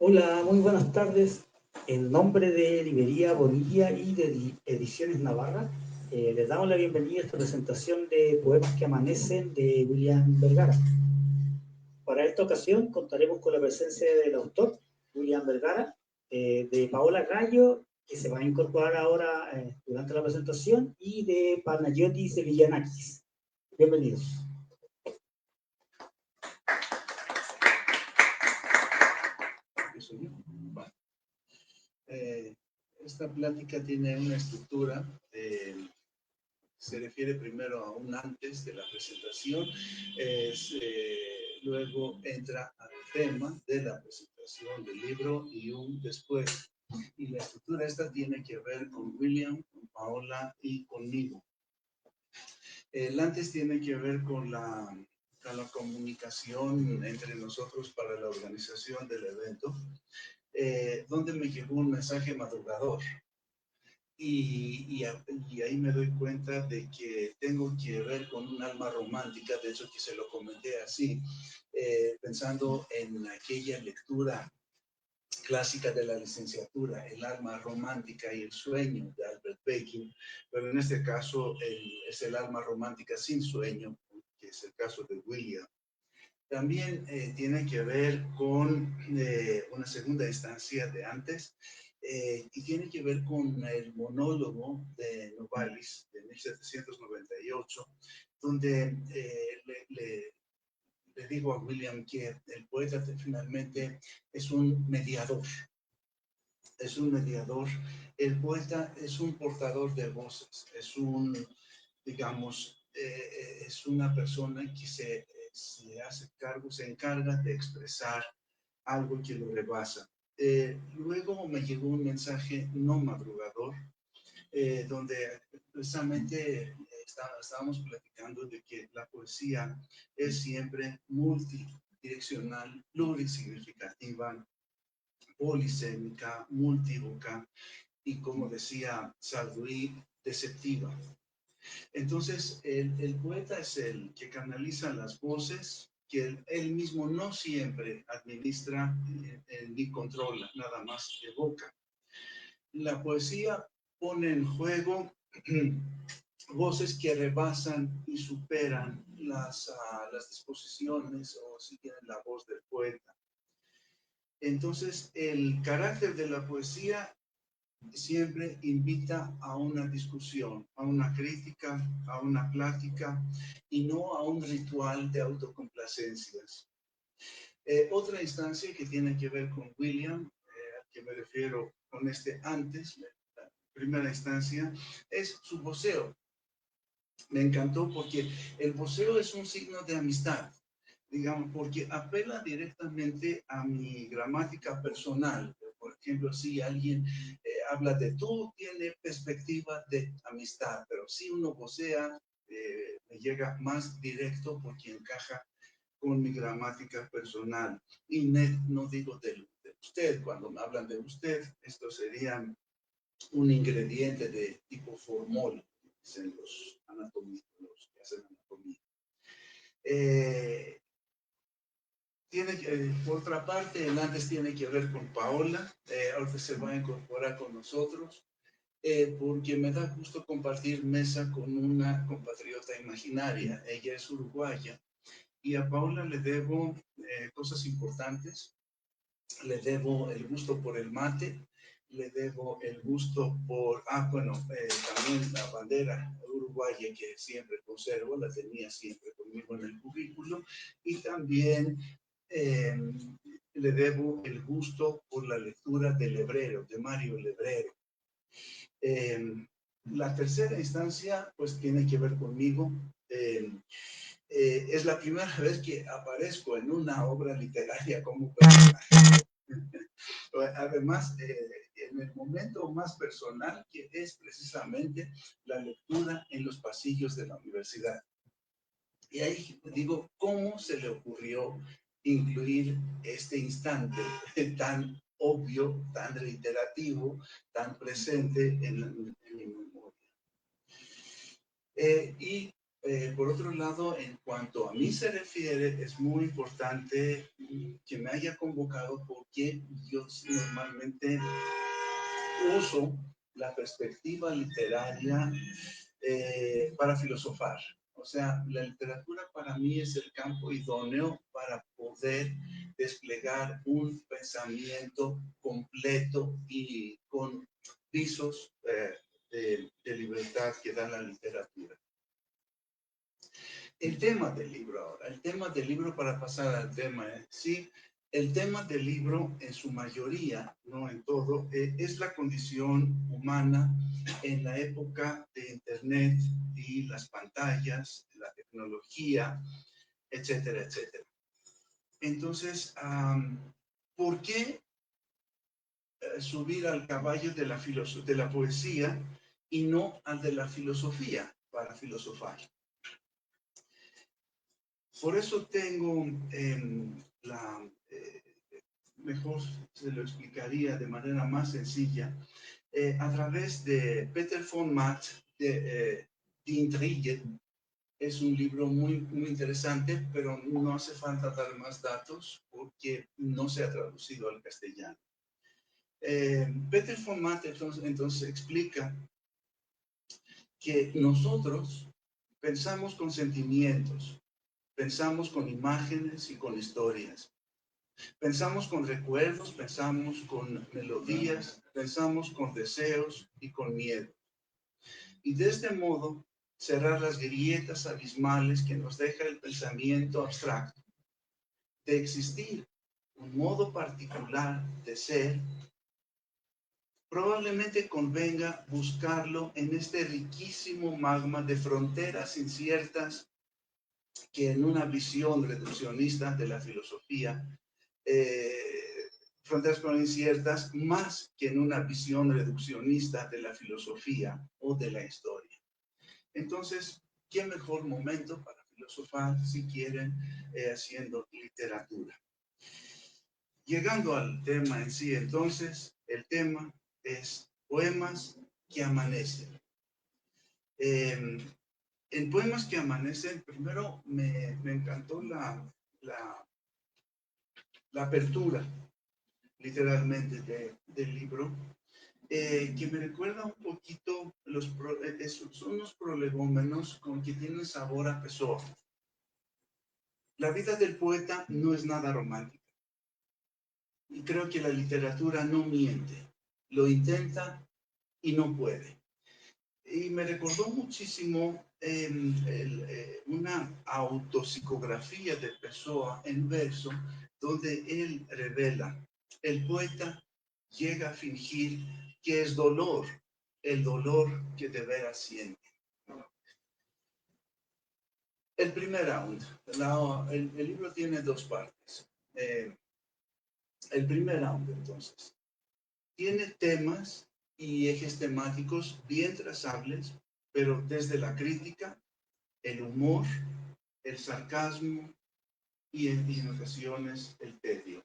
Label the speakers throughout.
Speaker 1: Hola, muy buenas tardes. En nombre de Librería Bonilla y de Ediciones Navarra, les damos la bienvenida a esta presentación de Poemas que Amanecen de William Vergara. Para esta ocasión contaremos con la presencia del autor, William Vergara, de Paola Gallo, que se va a incorporar ahora durante la presentación, y de Panayotis de Villanakis. Bienvenidos.
Speaker 2: Esta plática tiene una estructura, se refiere primero a un antes de la presentación, luego entra al tema de la presentación del libro y un después. Y la estructura esta tiene que ver con William, con Paola y conmigo. El antes tiene que ver con la comunicación entre nosotros para la organización del evento, donde me llegó un mensaje madrugador. Y ahí me doy cuenta de que tengo que ver con un alma romántica, de hecho que se lo comenté así, pensando en aquella lectura clásica de la licenciatura, el alma romántica y el sueño de Albert Bacon, pero en este caso es el alma romántica sin sueño, que es el caso de William. También tiene que ver con una segunda instancia de antes, y tiene que ver con el monólogo de Novalis de 1798, donde le digo a William que el poeta finalmente es un mediador. Es un mediador. El poeta es un portador de voces, es un, digamos, es una persona que se hace cargo, se encarga de expresar algo que lo rebasa. Luego me llegó un mensaje no madrugador, donde precisamente estábamos platicando de que la poesía es siempre multidireccional, plurisignificativa, polisémica, multívoca y, como decía Sarduy, deceptiva. Entonces, el poeta es el que canaliza las voces, que él mismo no siempre administra ni controla, nada más evoca. La poesía pone en juego voces que rebasan y superan las disposiciones o si tienen la voz del poeta. Entonces, el carácter de la poesía siempre invita a una discusión, a una crítica, a una plática y no a un ritual de autocomplacencias. Otra instancia que tiene que ver con William, al que me refiero con este antes, la primera instancia, es su voceo. Me encantó porque el voceo es un signo de amistad, digamos, porque apela directamente a mi gramática personal. Por ejemplo, si alguien habla de tú, tiene perspectiva de amistad, pero si uno vocea, me llega más directo porque encaja con mi gramática personal. Y no digo de usted, cuando me hablan de usted, esto sería un ingrediente de tipo formol, dicen los anatómicos, los que hacen anatomía. Por otra parte, el antes tiene que ver con Paola, ahora se va a incorporar con nosotros, porque me da gusto compartir mesa con una compatriota imaginaria. Ella es uruguaya y a Paola le debo cosas importantes. Le debo el gusto por el mate, le debo el gusto por, también la bandera uruguaya que siempre conservo, la tenía siempre conmigo en el currículo, y también le debo el gusto por la lectura del Lebrero, de Mario Lebrero. La tercera instancia, pues, tiene que ver conmigo. Es la primera vez que aparezco en una obra literaria como personaje. Además, en el momento más personal, que es precisamente la lectura en los pasillos de la universidad. Y ahí digo, ¿cómo se le ocurrió incluir este instante tan obvio, tan reiterativo, tan presente en mi memoria? por otro lado, en cuanto a mí se refiere, es muy importante que me haya convocado porque yo normalmente uso la perspectiva literaria para filosofar. O sea, la literatura para mí es el campo idóneo para poder desplegar un pensamiento completo y con visos de libertad que da la literatura. El tema del libro ahora, el tema del libro para pasar al tema, sí, el tema del libro en su mayoría, no en todo, es la condición humana en la época de Internet y las pantallas, la tecnología, etcétera, etcétera. Entonces, ¿por qué subir al caballo de la poesía y no al de la filosofía para filosofar? Por eso tengo mejor se lo explicaría de manera más sencilla, a través de Peter von Matt, de Die Intrige. Es un libro muy, muy interesante, pero no hace falta dar más datos porque no se ha traducido al castellano. Peter von Matt entonces explica que nosotros pensamos con sentimientos, pensamos con imágenes y con historias. Pensamos con recuerdos, pensamos con melodías, pensamos con deseos y con miedo. Y de este modo, cerrar las grietas abismales que nos deja el pensamiento abstracto. De existir un modo particular de ser, probablemente convenga buscarlo en este riquísimo magma de fronteras inciertas que en una visión reduccionista de la filosofía, fronteras inciertas más que en una visión reduccionista de la filosofía o de la historia. Entonces, ¿qué mejor momento para filosofar si quieren haciendo literatura? Llegando al tema en sí, entonces, el tema es poemas que amanecen. En Poemas que Amanecen, primero me encantó la apertura, literalmente, del libro, que me recuerda un poquito, son unos prolegómenos con que tienen sabor a Pessoa. La vida del poeta no es nada romántica. Y creo que la literatura no miente. Lo intenta y no puede. Y me recordó muchísimo una autopsicografía de Pessoa en verso, donde él revela, el poeta llega a fingir que es dolor, el dolor que de veras siente. El primer round, el libro tiene dos partes. El primer round, entonces, tiene temas y ejes temáticos bien trazables, pero desde la crítica, el humor, el sarcasmo y en ocasiones el tedio.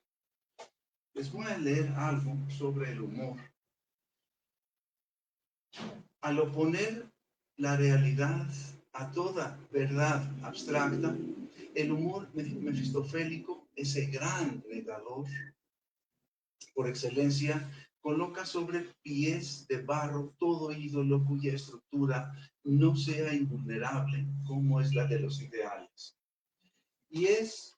Speaker 2: Les voy a leer algo sobre el humor. Al oponer la realidad a toda verdad abstracta, el humor mefistofélico, ese gran negador por excelencia, coloca sobre pies de barro todo ídolo cuya estructura no sea invulnerable, como es la de los ideales. Y es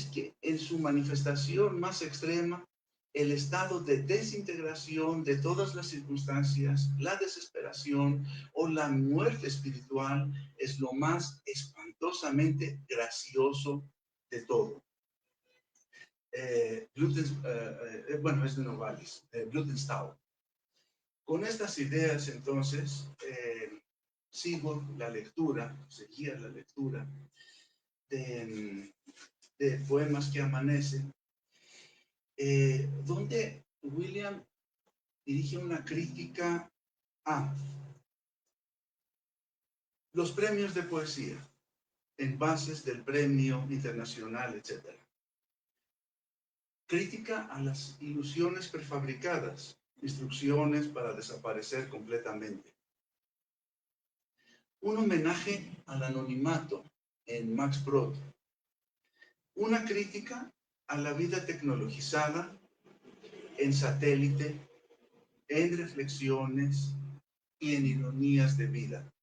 Speaker 2: que en su manifestación más extrema, el estado de desintegración de todas las circunstancias, la desesperación o la muerte espiritual es lo más espantosamente gracioso de todo. Bueno, es de Novalis, Blutenstau. Con estas ideas, entonces, seguía la lectura de Poemas que Amanecen, donde William dirige una crítica a los premios de poesía, en bases del premio internacional, etc. Crítica a las ilusiones prefabricadas, instrucciones para desaparecer completamente. Un homenaje al anonimato en Max Brod. Una crítica a la vida tecnologizada en Satélite, en Reflexiones y en Ironías de Vida.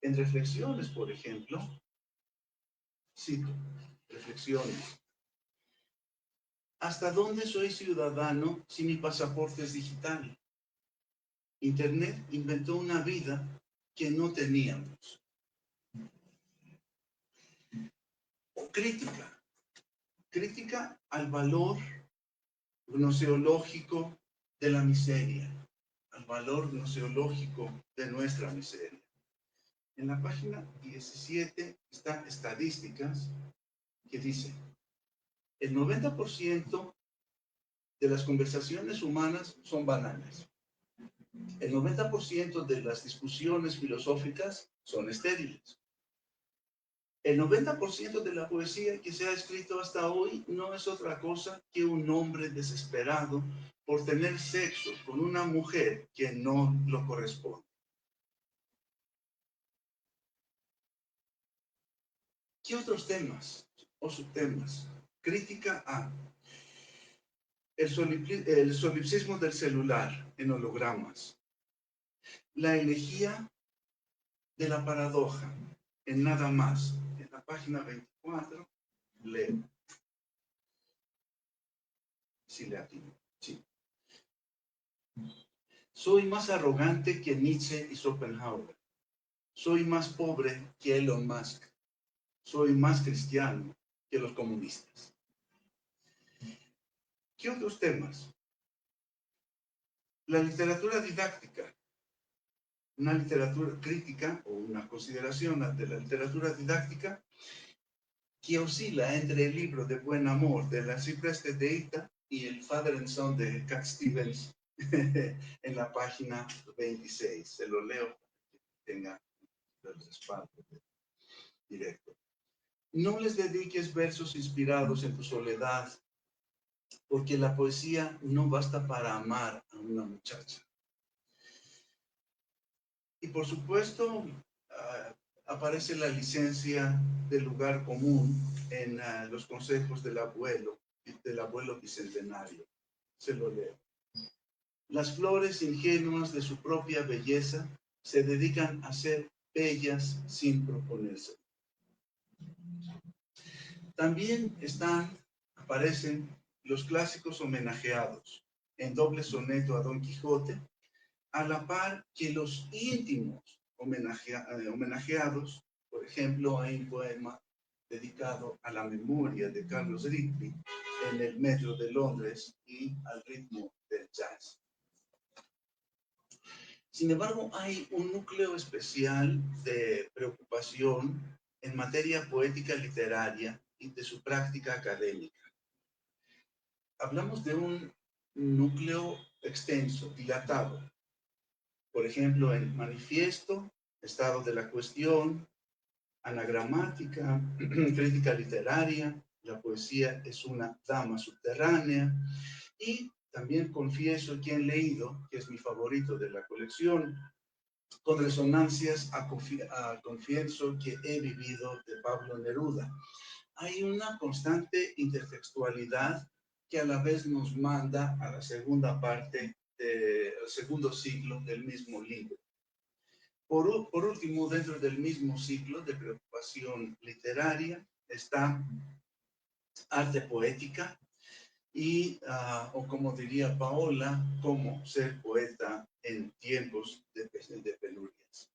Speaker 2: En Reflexiones, por ejemplo, cito, Reflexiones. ¿Hasta dónde soy ciudadano si mi pasaporte es digital? Internet inventó una vida que no teníamos. Crítica al valor gnoseológico de la miseria, al valor gnoseológico de nuestra miseria. En la página 17 están estadísticas que dicen, el 90% de las conversaciones humanas son banales. El 90% de las discusiones filosóficas son estériles. El 90% de la poesía que se ha escrito hasta hoy no es otra cosa que un hombre desesperado por tener sexo con una mujer que no lo corresponde. ¿Qué otros temas o subtemas? Crítica a el solipsismo del celular en hologramas, la elegía de la paradoja en Nada Más. En la página 24 leo. Sí, le atino. Sí. Soy más arrogante que Nietzsche y Schopenhauer. Soy más pobre que Elon Musk. Soy más cristiano que los comunistas. ¿Qué otros temas? La literatura didáctica. Una literatura crítica o una consideración de la literatura didáctica que oscila entre el libro de Buen Amor de la Cipreste de Ita y el Father and Son de Cat Stevens en la página 26. Se lo leo para que tenga el respaldo directo. No les dediques versos inspirados en tu soledad, porque la poesía no basta para amar a una muchacha. Y por supuesto, aparece la licencia del lugar común en los consejos del abuelo bicentenario. Se lo leo. Las flores ingenuas de su propia belleza se dedican a ser bellas sin proponerse. También aparecen los clásicos homenajeados en doble soneto a Don Quijote, a la par que los íntimos homenajeados. Por ejemplo, hay un poema dedicado a la memoria de Carlos Rigby en el metro de Londres y al ritmo del jazz. Sin embargo, hay un núcleo especial de preocupación en materia poética literaria y de su práctica académica. Hablamos de un núcleo extenso, dilatado. Por ejemplo, en Manifiesto, Estado de la Cuestión, Anagramática, Crítica Literaria, La poesía es una dama subterránea, y también Confieso quién leído, que es mi favorito de la colección, con resonancias a Confieso que he vivido, de Pablo Neruda. Hay una constante intertextualidad que a la vez nos manda a la segunda parte del segundo ciclo del mismo libro. Por último, dentro del mismo ciclo de preocupación literaria está arte poética y, o como diría Paola, cómo ser poeta en tiempos de penurias.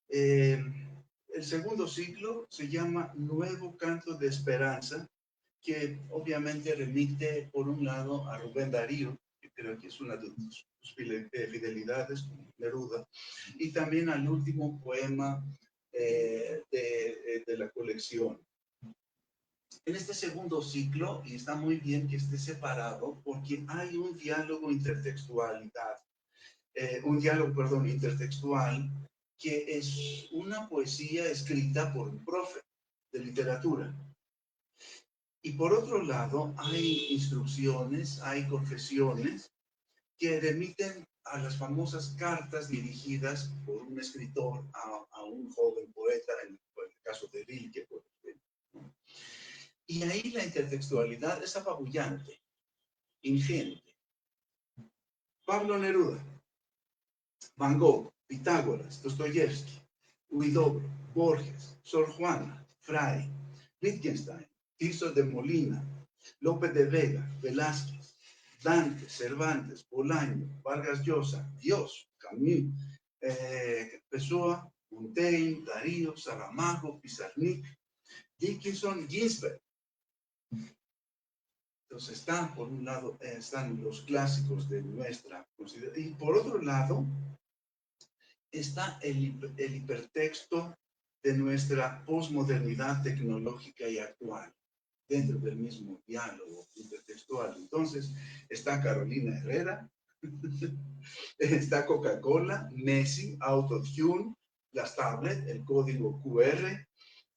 Speaker 2: El segundo ciclo se llama Nuevo Canto de Esperanza, que obviamente remite por un lado a Rubén Darío, que creo que es una de sus fidelidades, como Neruda, y también al último poema de la colección. En este segundo ciclo, y está muy bien que esté separado, porque hay un diálogo intertextual, que es una poesía escrita por un profe de literatura. Y por otro lado, hay instrucciones, hay confesiones que remiten a las famosas cartas dirigidas por un escritor a un joven poeta, en el caso de Rilke, por ejemplo. Y ahí la intertextualidad es apabullante, ingente. Pablo Neruda, Van Gogh, Pitágoras, Dostoyevsky, Huidobro, Borges, Sor Juana, Fray, Wittgenstein, Tirso de Molina, Lope de Vega, Velázquez, Dante, Cervantes, Bolaño, Vargas Llosa, Dios, Camus, Pessoa, Montaigne, Darío, Saramago, Pizarnik, Dickinson, Ginsberg. Entonces por un lado, están los clásicos de nuestra consideración, y por otro lado, está el hipertexto de nuestra posmodernidad tecnológica y actual, dentro del mismo diálogo intertextual. Entonces, está Carolina Herrera, está Coca-Cola, Messi, Autotune, las tablets, el código QR,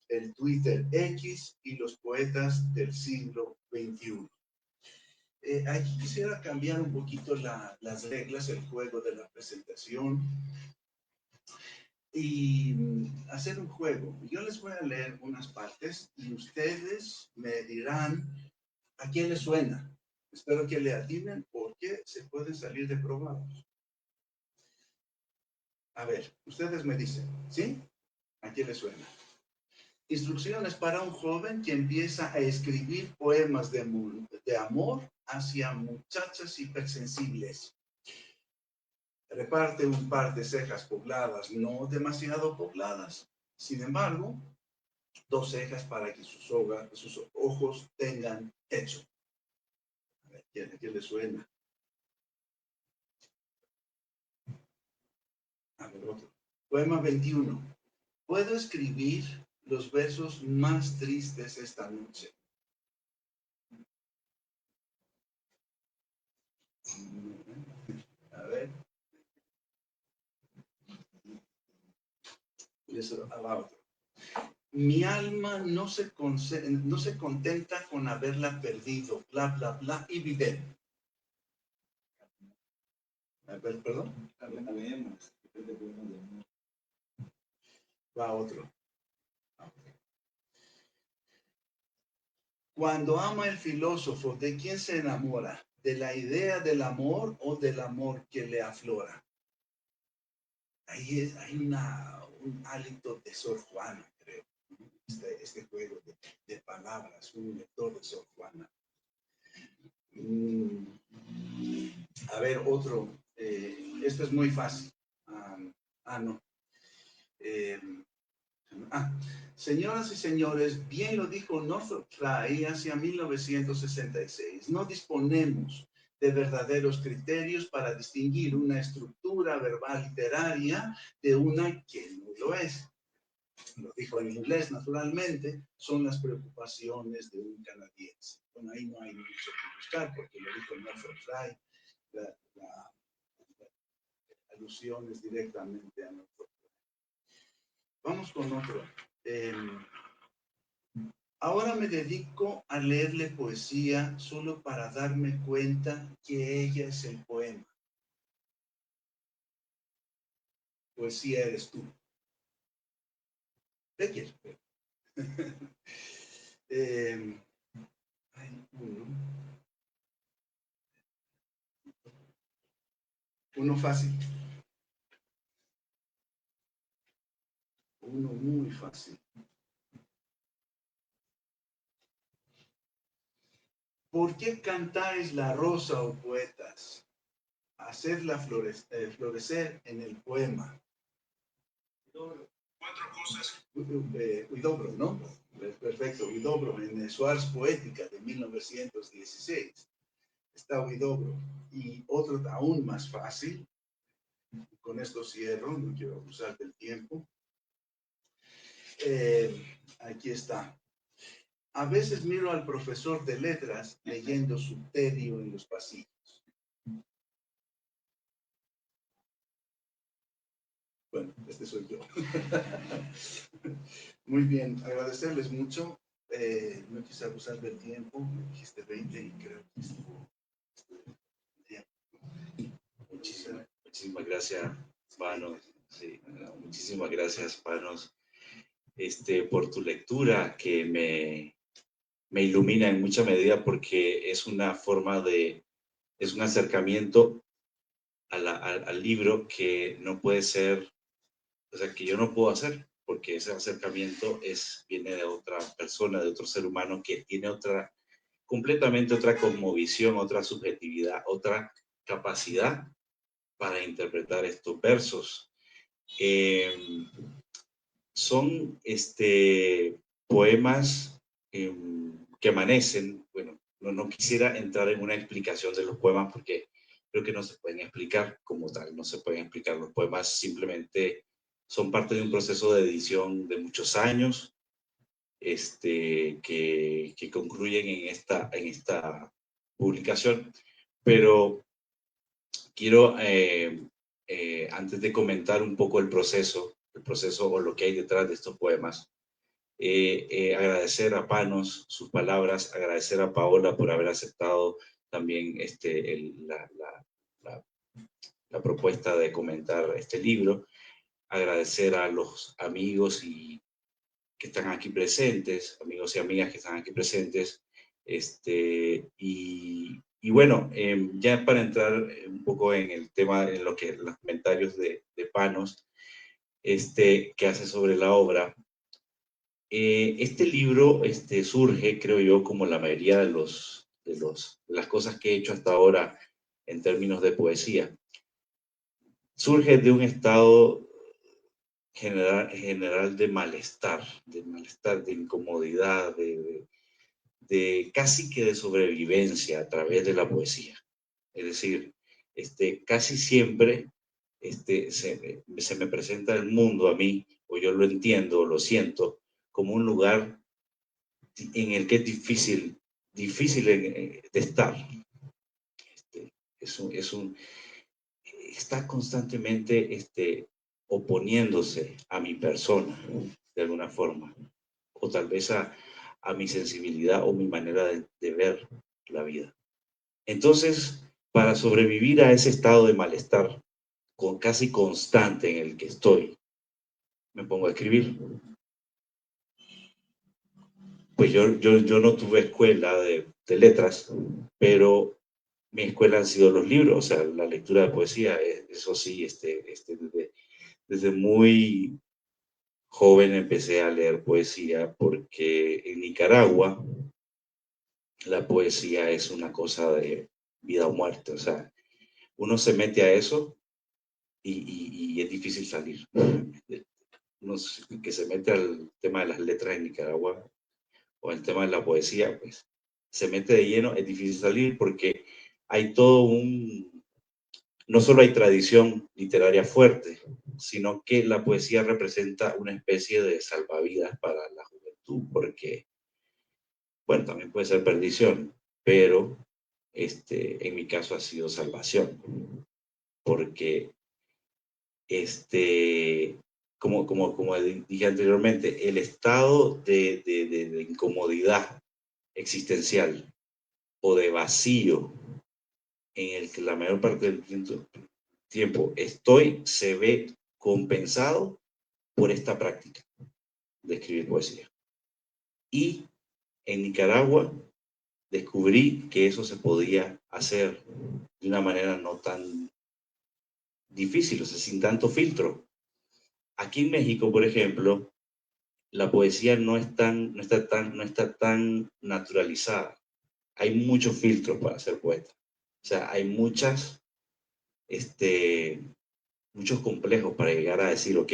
Speaker 2: el Twitter X y los poetas del siglo XXI. Aquí quisiera cambiar un poquito las reglas, el juego de la presentación y hacer un juego. Yo les voy a leer unas partes y ustedes me dirán a quién les suena. Espero que le atinen porque se pueden salir de probados. A ver, ustedes me dicen, ¿sí? ¿A quién les suena? Instrucciones para un joven que empieza a escribir poemas de amor hacia muchachas hipersensibles. Reparte un par de cejas pobladas, no demasiado pobladas. Sin embargo, 2 cejas para que sus ojos tengan techo. A ver, ¿quién le suena? A ver, otro. Poema 21. Puedo escribir los versos más tristes esta noche. A ver. Y eso va otro. Mi alma no se contenta con haberla perdido, bla, bla, bla, y vive. A ver, perdón. Va otro. Cuando ama el filósofo, ¿de quién se enamora? ¿De la idea del amor o del amor que le aflora? Ahí hay un hálito de Sor Juana, creo. Este juego de palabras, un lector de Sor Juana. A ver, otro. Esto es muy fácil. No. Señoras y señores, bien lo dijo Northrop Frye hacia 1966. No disponemos de verdaderos criterios para distinguir una estructura verbal literaria de una que no lo es. Lo dijo en inglés, naturalmente, son las preocupaciones de un canadiense. Bueno, ahí no hay mucho que buscar porque lo dijo Northrop Frye. La alusión es directamente a Northrop Frye. Vamos con otro. Ahora me dedico a leerle poesía solo para darme cuenta que ella es el poema. Poesía eres tú. Becker. Hay uno fácil. Uno muy fácil. ¿Por qué cantáis la rosa, oh poetas? Hacedla florecer en el poema. 4 cosas. Huidobro, ¿no? Perfecto, Huidobro, en su Ars Poética de 1916. Está Huidobro. Y otro aún más fácil, con esto cierro, no quiero abusar del tiempo. Aquí está. A veces miro al profesor de letras leyendo su tedio en los pasillos. Bueno, este soy yo. Muy bien, agradecerles mucho. No quise abusar del tiempo, me dijiste 20 y creo que estuvo bien.
Speaker 3: Muchísimas gracias, Vano. Sí, muchísimas gracias, Panos, por tu lectura que me ilumina en mucha medida porque es una forma es un acercamiento al libro que no puede ser, o sea, que yo no puedo hacer, porque ese acercamiento viene de otra persona, de otro ser humano que tiene completamente otra cosmovisión, otra subjetividad, otra capacidad para interpretar estos versos. Eh, Son poemas que amanecen. Bueno, no quisiera entrar en una explicación de los poemas porque creo que no se pueden explicar como tal, no se pueden explicar. Los poemas simplemente son parte de un proceso de edición de muchos años, que concluyen en esta publicación. Pero quiero, antes de comentar un poco el proceso o lo que hay detrás de estos poemas, agradecer a Panos sus palabras, agradecer a Paola por haber aceptado también la, la propuesta de comentar este libro, agradecer a los amigos que están aquí presentes, amigos y amigas que están aquí presentes, y bueno, ya para entrar un poco en el tema, en los comentarios de Panos, que hace sobre la obra. Este libro surge, creo yo, como la mayoría de las cosas que he hecho hasta ahora en términos de poesía. Surge de un estado general de malestar, de incomodidad, de casi que de sobrevivencia a través de la poesía. Es decir, casi siempre se me presenta el mundo a mí, o yo lo entiendo, o lo siento, como un lugar en el que es difícil de estar. Este, está constantemente oponiéndose a mi persona, de alguna forma, o tal vez a mi sensibilidad o mi manera de ver la vida. Entonces, para sobrevivir a ese estado de malestar casi constante en el que estoy, me pongo a escribir. Pues yo no tuve escuela de letras, pero mi escuela han sido los libros, o sea, la lectura de poesía. Eso sí, desde muy joven empecé a leer poesía porque en Nicaragua la poesía es una cosa de vida o muerte. O sea, uno se mete a eso y es difícil salir. Uno que se mete al tema de las letras en Nicaragua o el tema de la poesía, pues se mete de lleno, es difícil salir porque hay todo no solo hay tradición literaria fuerte, sino que la poesía representa una especie de salvavidas para la juventud, porque, bueno, también puede ser perdición, pero en mi caso ha sido salvación, porque, como dije anteriormente, el estado de incomodidad existencial o de vacío en el que la mayor parte del tiempo se ve compensado por esta práctica de escribir poesía. Y en Nicaragua descubrí que eso se podía hacer de una manera no tan difícil, o sea, sin tanto filtro. Aquí en México, por ejemplo, la poesía no está tan naturalizada. Hay muchos filtros para ser poeta. O sea, hay muchos complejos para llegar a decir, ok,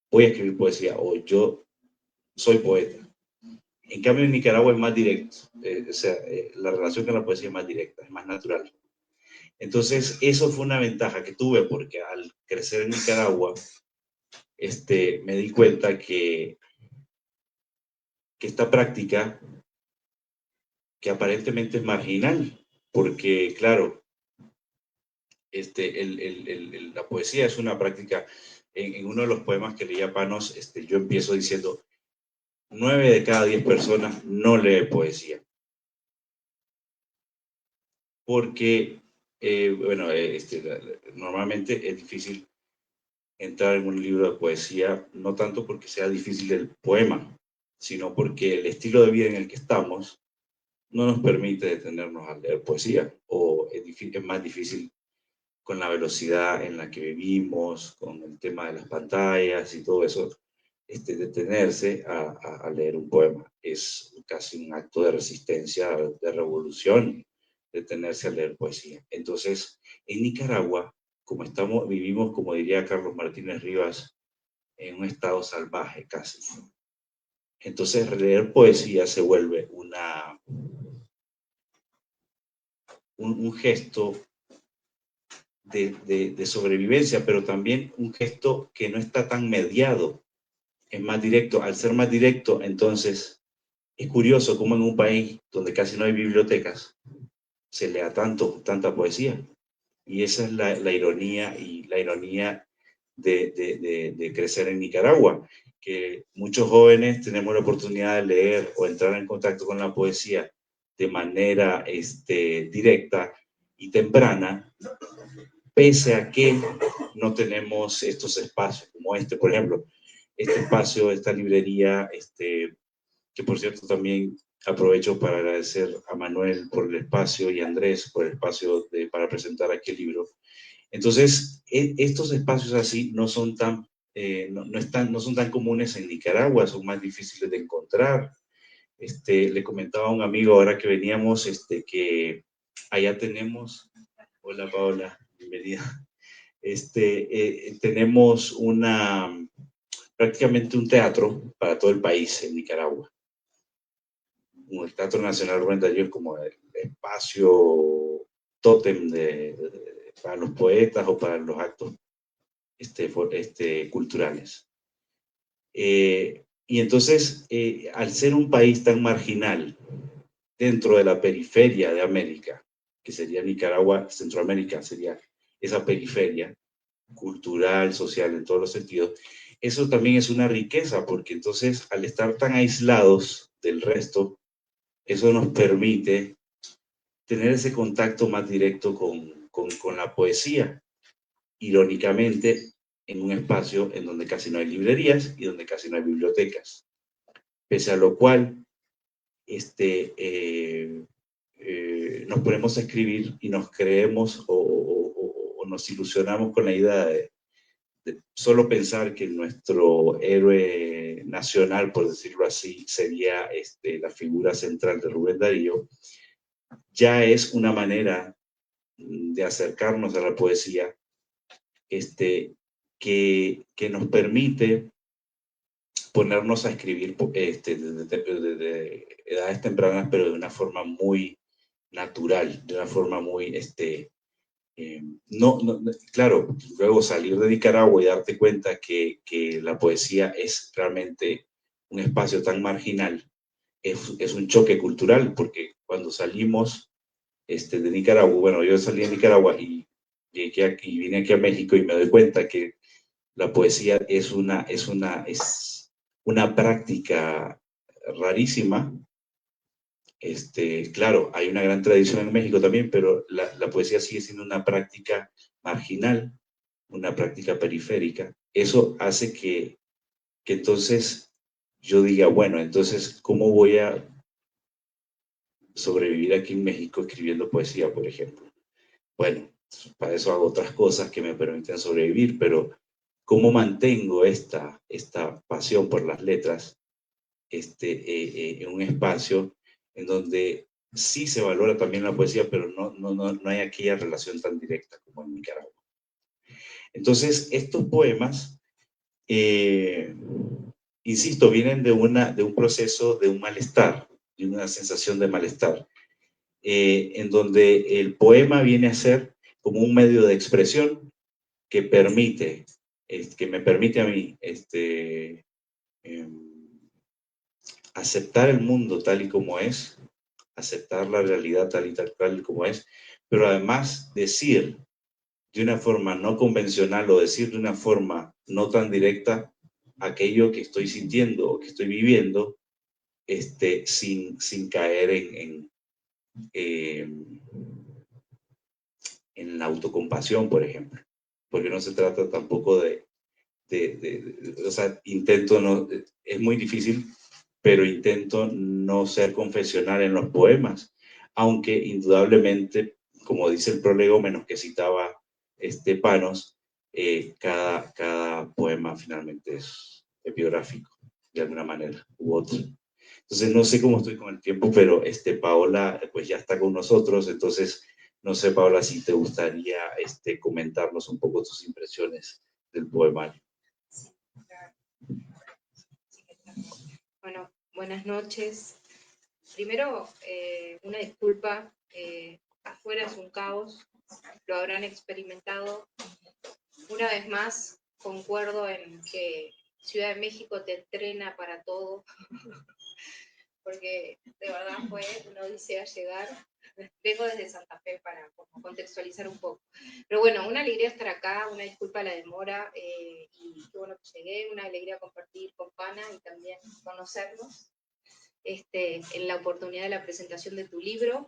Speaker 3: voy a escribir poesía o yo soy poeta. En cambio, en Nicaragua es más directo. O sea, la relación con la poesía es más directa, es más natural. Entonces, eso fue una ventaja que tuve porque al crecer en Nicaragua, me di cuenta que esta práctica, que aparentemente es marginal, porque, claro, la poesía es una práctica. En uno de los poemas que leía Panos, yo empiezo diciendo, 9 de cada 10 personas no lee poesía. Porque, bueno, normalmente es difícil entrar en un libro de poesía, no tanto porque sea difícil el poema, sino porque el estilo de vida en el que estamos no nos permite detenernos a leer poesía, o es más difícil con la velocidad en la que vivimos, con el tema de las pantallas y todo eso, detenerse a leer un poema. Es casi un acto de resistencia, de revolución, detenerse a leer poesía. Entonces, en Nicaragua, como vivimos, como diría Carlos Martínez Rivas, en un estado salvaje casi. Entonces, leer poesía se vuelve un gesto de sobrevivencia, pero también un gesto que no está tan mediado, es más directo. Al ser más directo, entonces, es curioso cómo en un país donde casi no hay bibliotecas, se lea tanta poesía. Y esa es la ironía, y la ironía de crecer en Nicaragua, que muchos jóvenes tenemos la oportunidad de leer o entrar en contacto con la poesía de manera directa y temprana, pese a que no tenemos estos espacios como por ejemplo, este espacio, esta librería, que por cierto también aprovecho para agradecer a Manuel por el espacio y a Andrés por el espacio para presentar aquí el libro. Entonces, estos espacios así no son no son tan comunes en Nicaragua, son más difíciles de encontrar. Le comentaba a un amigo ahora que veníamos, que allá tenemos, hola Paola, bienvenida, tenemos prácticamente un teatro para todo el país en Nicaragua. El Teatro Nacional Rubén Darío es como el espacio tótem para los poetas o para los actos culturales. Y entonces, al ser un país tan marginal dentro de la periferia de América, que sería Nicaragua, Centroamérica, sería esa periferia cultural, social, en todos los sentidos, eso también es una riqueza, porque entonces, al estar tan aislados del resto, eso nos permite tener ese contacto más directo con la poesía. Irónicamente, en un espacio en donde casi no hay librerías y donde casi no hay bibliotecas. Pese a lo cual, nos ponemos a escribir y nos creemos o nos ilusionamos con la idea de solo pensar que nuestro héroe nacional, por decirlo así, sería la figura central de Rubén Darío, ya es una manera de acercarnos a la poesía que nos permite ponernos a escribir desde edades tempranas, pero de una forma muy natural, de una forma muy, claro, luego salir de Nicaragua y darte cuenta que la poesía es realmente un espacio tan marginal, es un choque cultural, porque cuando salimos de Nicaragua, bueno, yo salí de Nicaragua y llegué aquí, vine aquí a México y me doy cuenta que la poesía es una práctica rarísima. Claro, hay una gran tradición en México también, pero la poesía sigue siendo una práctica marginal, una práctica periférica. Eso hace que entonces yo diga, bueno, entonces, ¿cómo voy a sobrevivir aquí en México escribiendo poesía, por ejemplo? Bueno, para eso hago otras cosas que me permiten sobrevivir, pero ¿cómo mantengo esta pasión por las letras en un espacio en donde sí se valora también la poesía, pero no hay aquella relación tan directa como en Nicaragua? Entonces, estos poemas, insisto, vienen de un proceso de un malestar, de una sensación de malestar, en donde el poema viene a ser como un medio de expresión que me permite a mí aceptar el mundo tal y como es, aceptar la realidad tal y como es, pero además decir de una forma no convencional o decir de una forma no tan directa aquello que estoy sintiendo o que estoy viviendo, sin caer en la autocompasión, por ejemplo, porque no se trata tampoco de o sea, intento no, es muy difícil, pero intento no ser confesional en los poemas, aunque indudablemente, como dice el prolegómenos que citaba Panos, cada poema finalmente es epiográfico, de alguna manera u otra. Entonces, no sé cómo estoy con el tiempo, pero Paola, pues ya está con nosotros, entonces, no sé, Paola, si te gustaría comentarnos un poco tus impresiones del poemario.
Speaker 4: Sí, claro. Bueno, buenas noches. Primero, una disculpa, afuera es un caos, lo habrán experimentado. Una vez más, concuerdo en que Ciudad de México te entrena para todo, porque de verdad fue una odisea llegar. Vengo desde Santa Fe para contextualizar un poco. Pero bueno, una alegría estar acá, una disculpa la demora, y qué bueno que llegué, una alegría compartir con Pana y también conocernos. En la oportunidad de la presentación de tu libro.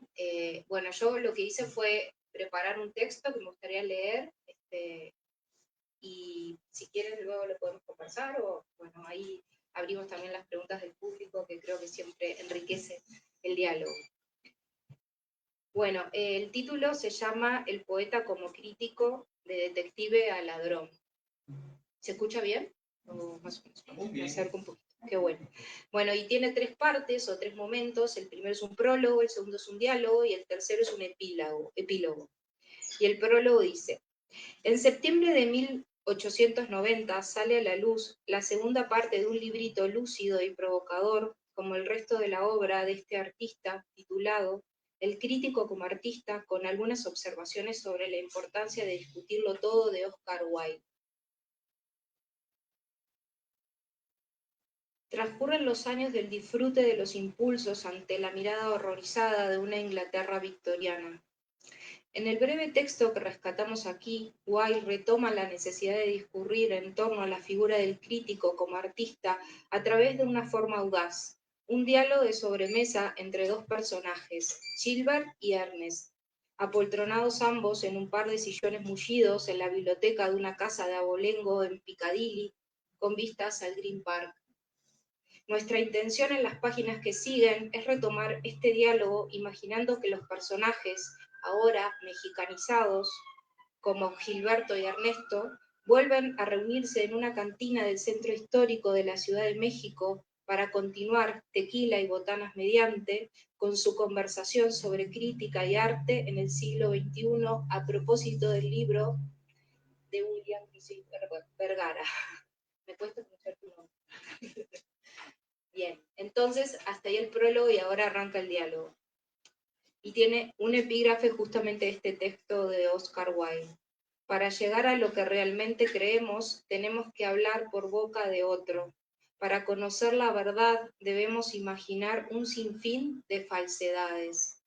Speaker 4: Bueno, yo lo que hice fue preparar un texto que me gustaría leer, y si quieres luego lo podemos conversar, o bueno, ahí abrimos también las preguntas del público, que creo que siempre enriquece el diálogo. Bueno, el título se llama El poeta como crítico, de detective a ladrón. ¿Se escucha bien? O más o menos, me acerco un poquito. Qué bueno. Bueno, y tiene 3 partes o 3 momentos. El primero es un prólogo, el segundo es un diálogo y el tercero es un epílogo. Y el prólogo dice: en septiembre de 1890 sale a la luz la segunda parte de un librito lúcido y provocador, como el resto de la obra de este artista, titulado El crítico como artista, con algunas observaciones sobre la importancia de discutirlo todo, de Oscar Wilde. Transcurren los años del disfrute de los impulsos ante la mirada horrorizada de una Inglaterra victoriana. En el breve texto que rescatamos aquí, Wilde retoma la necesidad de discurrir en torno a la figura del crítico como artista a través de una forma audaz, un diálogo de sobremesa entre 2 personajes, Gilbert y Ernest, apoltronados ambos en un par de sillones mullidos en la biblioteca de una casa de abolengo en Piccadilly, con vistas al Green Park. Nuestra intención en las páginas que siguen es retomar este diálogo imaginando que los personajes, ahora mexicanizados, como Gilberto y Ernesto, vuelven a reunirse en una cantina del centro histórico de la Ciudad de México para continuar, tequila y botanas mediante, con su conversación sobre crítica y arte en el siglo XXI a propósito del libro de William Vergara. Me cuesta pronunciar tu nombre. Bien, entonces hasta ahí el prólogo y ahora arranca el diálogo. Y tiene un epígrafe justamente de este texto de Oscar Wilde. Para llegar a lo que realmente creemos, tenemos que hablar por boca de otro. Para conocer la verdad, debemos imaginar un sinfín de falsedades.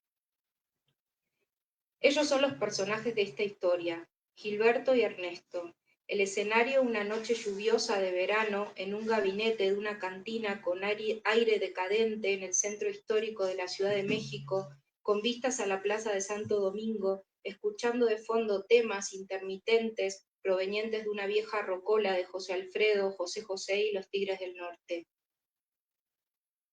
Speaker 4: Ellos son los personajes de esta historia, Gilberto y Ernesto. El escenario, una noche lluviosa de verano, en un gabinete de una cantina con aire decadente en el centro histórico de la Ciudad de México, con vistas a la Plaza de Santo Domingo, escuchando de fondo temas intermitentes provenientes de una vieja rocola de José Alfredo, José José y los Tigres del Norte.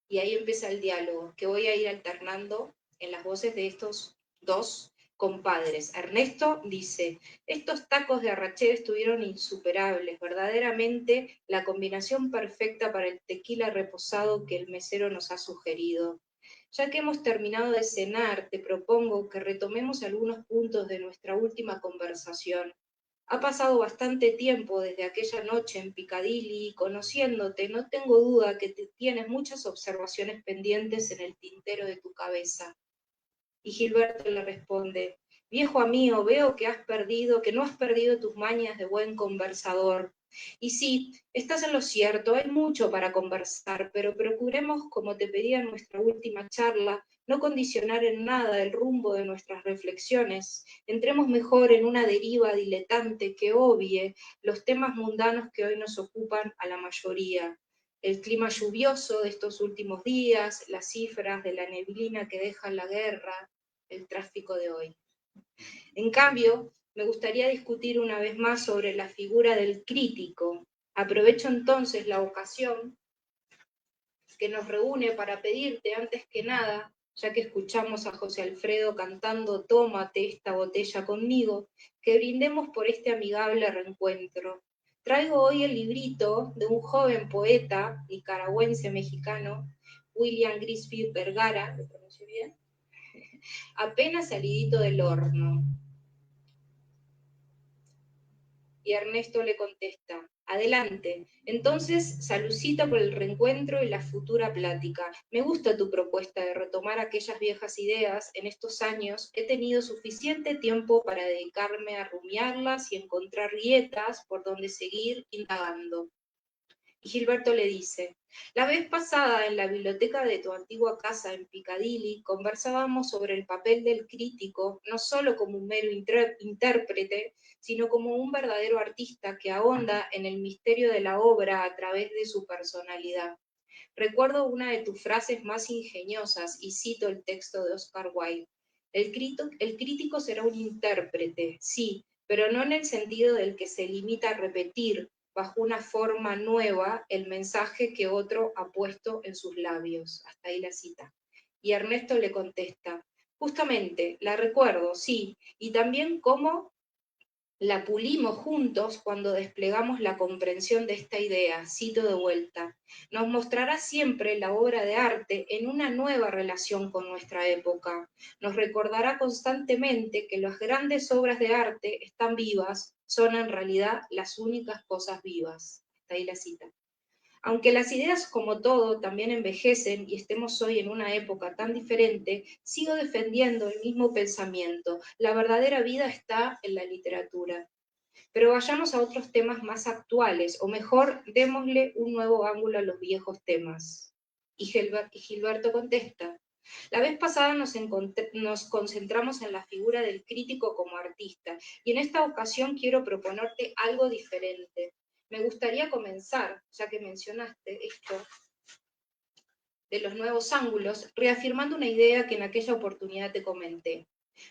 Speaker 4: Y ahí empieza el diálogo, que voy a ir alternando en las voces de estos 2 compadres. Ernesto dice: estos tacos de arrachera estuvieron insuperables, verdaderamente la combinación perfecta para el tequila reposado que el mesero nos ha sugerido. Ya que hemos terminado de cenar, te propongo que retomemos algunos puntos de nuestra última conversación. Ha pasado bastante tiempo desde aquella noche en Piccadilly y conociéndote, no tengo duda que tienes muchas observaciones pendientes en el tintero de tu cabeza. Y Gilberto le responde: viejo amigo, veo que no has perdido tus mañas de buen conversador. Y sí, estás en lo cierto, hay mucho para conversar, pero procuremos, como te pedía en nuestra última charla, no condicionar en nada el rumbo de nuestras reflexiones. Entremos mejor en una deriva diletante que obvie los temas mundanos que hoy nos ocupan a la mayoría. El clima lluvioso de estos últimos días, las cifras de la neblina que deja la guerra, el tráfico de hoy. En cambio, me gustaría discutir una vez más sobre la figura del crítico, Aprovecho entonces la ocasión que nos reúne para pedirte, antes que nada, ya que escuchamos a José Alfredo cantando "Tómate esta botella conmigo", que brindemos por este amigable reencuentro. Traigo hoy el librito de un joven poeta nicaragüense mexicano, William Grigsby Vergara, ¿lo pronuncié bien? Apenas salidito del horno. Y Ernesto le contesta: adelante. Entonces, salucita por el reencuentro y la futura plática. Me gusta tu propuesta de retomar aquellas viejas ideas. En estos años he tenido suficiente tiempo para dedicarme a rumiarlas y encontrar grietas por donde seguir indagando. Y Gilberto le dice: la vez pasada en la biblioteca de tu antigua casa en Piccadilly conversábamos sobre el papel del crítico, no solo como un mero intérprete, sino como un verdadero artista que ahonda en el misterio de la obra a través de su personalidad. Recuerdo una de tus frases más ingeniosas, y cito el texto de Oscar Wilde: el crítico será un intérprete, sí, pero no en el sentido del que se limita a repetir bajo una forma nueva el mensaje que otro ha puesto en sus labios. Hasta ahí la cita. Y Ernesto le contesta: justamente, la recuerdo, sí, y también cómo la pulimos juntos cuando desplegamos la comprensión de esta idea. Cito de vuelta: nos mostrará siempre la obra de arte en una nueva relación con nuestra época. Nos recordará constantemente que las grandes obras de arte están vivas, son en realidad las únicas cosas vivas. Hasta ahí la cita. Aunque las ideas, como todo, también envejecen y estemos hoy en una época tan diferente, sigo defendiendo el mismo pensamiento. La verdadera vida está en la literatura. Pero vayamos a otros temas más actuales, o mejor, démosle un nuevo ángulo a los viejos temas. Y Gilberto contesta: la vez pasada nos concentramos en la figura del crítico como artista, y en esta ocasión quiero proponerte algo diferente. Me gustaría comenzar, ya que mencionaste esto de los nuevos ángulos, reafirmando una idea que en aquella oportunidad te comenté.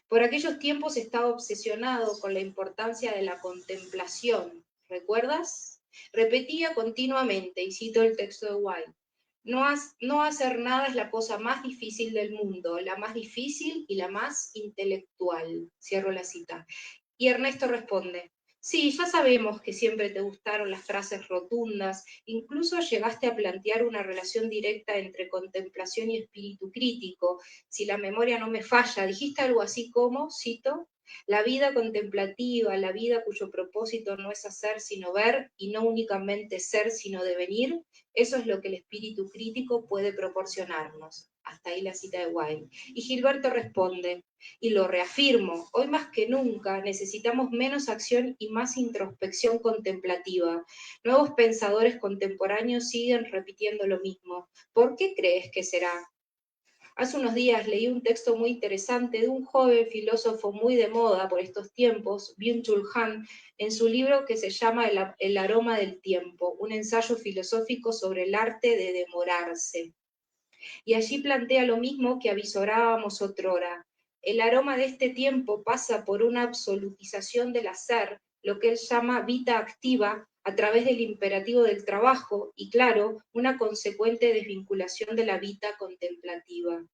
Speaker 4: Por aquellos tiempos estaba obsesionado con la importancia de la contemplación. ¿Recuerdas? Repetía continuamente, y cito el texto de Wilde: no hacer nada es la cosa más difícil del mundo, la más difícil y la más intelectual. Cierro la cita. Y Ernesto responde: sí, ya sabemos que siempre te gustaron las frases rotundas, incluso llegaste a plantear una relación directa entre contemplación y espíritu crítico. Si la memoria no me falla, dijiste algo así como, cito: la vida contemplativa, la vida cuyo propósito no es hacer sino ver, y no únicamente ser sino devenir, eso es lo que el espíritu crítico puede proporcionarnos. Hasta ahí la cita de Wilde. Y Gilberto responde: y lo reafirmo, hoy más que nunca necesitamos menos acción y más introspección contemplativa. Nuevos pensadores contemporáneos siguen repitiendo lo mismo. ¿Por qué crees que será? Hace unos días leí un texto muy interesante de un joven filósofo muy de moda por estos tiempos, Byung-Chul Han, en su libro que se llama El aroma del tiempo, un ensayo filosófico sobre el arte de demorarse. Y allí plantea lo mismo que avisorábamos otrora. El aroma de este tiempo pasa por una absolutización del hacer, lo que él llama vita activa, a través del imperativo del trabajo, y claro, una consecuente desvinculación de la vita contemplativa.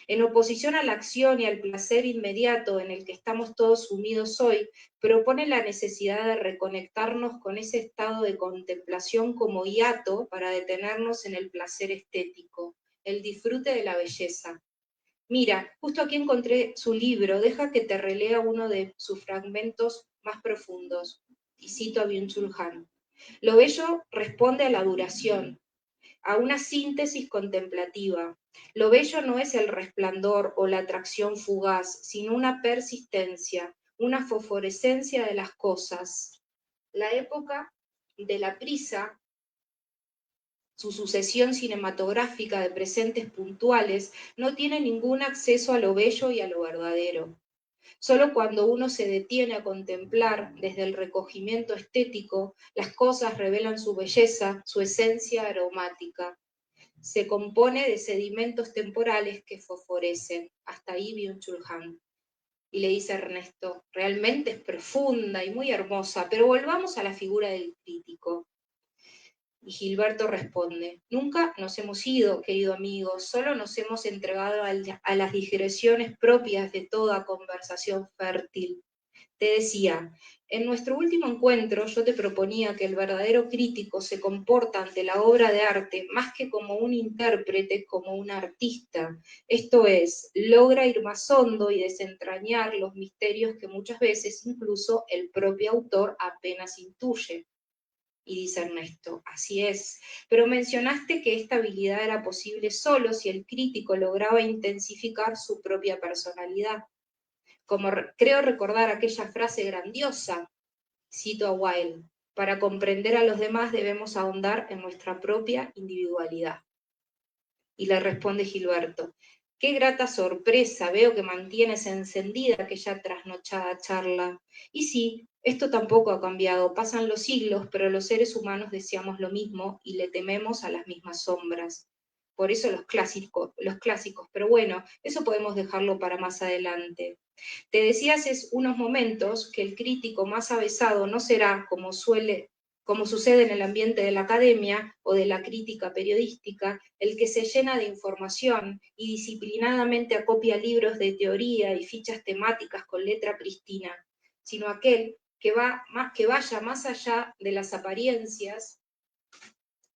Speaker 4: En oposición a la acción y al placer inmediato en el que estamos todos sumidos hoy, propone la necesidad de reconectarnos con ese estado de contemplación como hiato para detenernos en el placer estético, el disfrute de la belleza. Mira, justo aquí encontré su libro, deja que te relea uno de sus fragmentos más profundos, y cito a Byung-Chul Han. Lo bello responde a la duración, a una síntesis contemplativa. Lo bello no es el resplandor o la atracción fugaz, sino una persistencia, una fosforescencia de las cosas. La época de la prisa, su sucesión cinematográfica de presentes puntuales, no tiene ningún acceso a lo bello y a lo verdadero. Solo cuando uno se detiene a contemplar desde el recogimiento estético, las cosas revelan su belleza, su esencia aromática. Se compone de sedimentos temporales que fosforecen. Hasta ahí Byung-Chul Han. Y le dice a Ernesto: realmente es profunda y muy hermosa, pero volvamos a la figura del crítico. Y Gilberto responde, nunca nos hemos ido, querido amigo, solo nos hemos entregado a las digresiones propias de toda conversación fértil. Te decía, en nuestro último encuentro yo te proponía que el verdadero crítico se comporta ante la obra de arte más que como un intérprete, como un artista. Esto es, logra ir más hondo y desentrañar los misterios que muchas veces incluso el propio autor apenas intuye. Y dice Ernesto, así es, pero mencionaste que esta habilidad era posible solo si el crítico lograba intensificar su propia personalidad. Como creo recordar aquella frase grandiosa, cito a Wilde, para comprender a los demás debemos ahondar en nuestra propia individualidad. Y le responde Gilberto, qué grata sorpresa, veo que mantienes encendida aquella trasnochada charla. Y sí, esto tampoco ha cambiado, pasan los siglos, pero los seres humanos deseamos lo mismo y le tememos a las mismas sombras. Por eso los clásicos, pero bueno, eso podemos dejarlo para más adelante. Te decía hace unos momentos que el crítico más avesado no será, como sucede en el ambiente de la academia o de la crítica periodística, el que se llena de información y disciplinadamente acopia libros de teoría y fichas temáticas con letra pristina, sino aquel que vaya más allá de las apariencias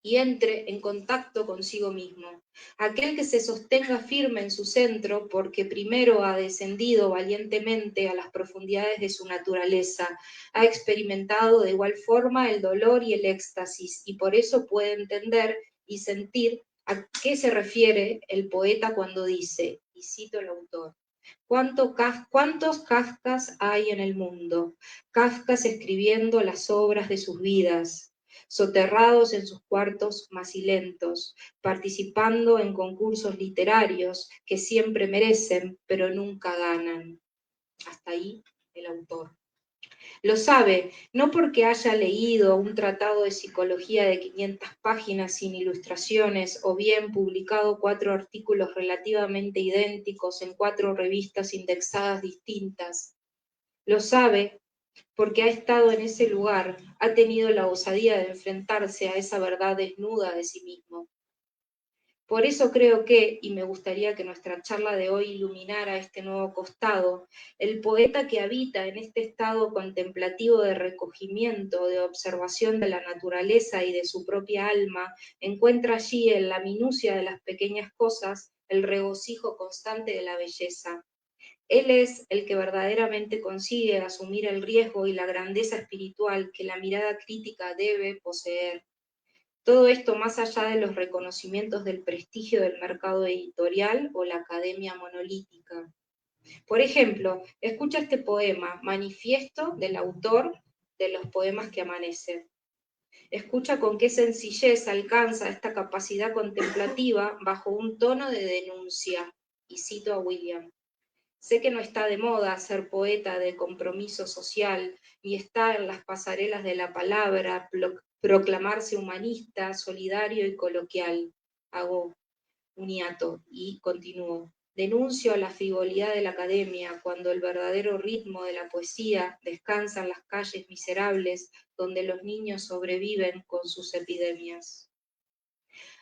Speaker 4: y entre en contacto consigo mismo. Aquel que se sostenga firme en su centro porque primero ha descendido valientemente a las profundidades de su naturaleza, ha experimentado de igual forma el dolor y el éxtasis, y por eso puede entender y sentir a qué se refiere el poeta cuando dice, y cito el autor, ¿cuántos Kafkas hay en el mundo? Kafkas escribiendo las obras de sus vidas, soterrados en sus cuartos macilentos, participando en concursos literarios que siempre merecen, pero nunca ganan. Hasta ahí el autor. Lo sabe, no porque haya leído un tratado de psicología de 500 páginas sin ilustraciones o bien publicado 4 artículos relativamente idénticos en 4 revistas indexadas distintas. Lo sabe porque ha estado en ese lugar, ha tenido la osadía de enfrentarse a esa verdad desnuda de sí mismo. Por eso creo que, y me gustaría que nuestra charla de hoy iluminara este nuevo costado, el poeta que habita en este estado contemplativo de recogimiento, de observación de la naturaleza y de su propia alma, encuentra allí en la minucia de las pequeñas cosas el regocijo constante de la belleza. Él es el que verdaderamente consigue asumir el riesgo y la grandeza espiritual que la mirada crítica debe poseer. Todo esto más allá de los reconocimientos del prestigio del mercado editorial o la academia monolítica. Por ejemplo, escucha este poema, manifiesto del autor de los poemas que amanecen. Escucha con qué sencillez alcanza esta capacidad contemplativa bajo un tono de denuncia. Y cito a William. Sé que no está de moda ser poeta de compromiso social, ni estar en las pasarelas de la palabra, proclamarse humanista, solidario y coloquial. Hago un hiato y continúo. Denuncio la frivolidad de la academia cuando el verdadero ritmo de la poesía descansa en las calles miserables donde los niños sobreviven con sus epidemias.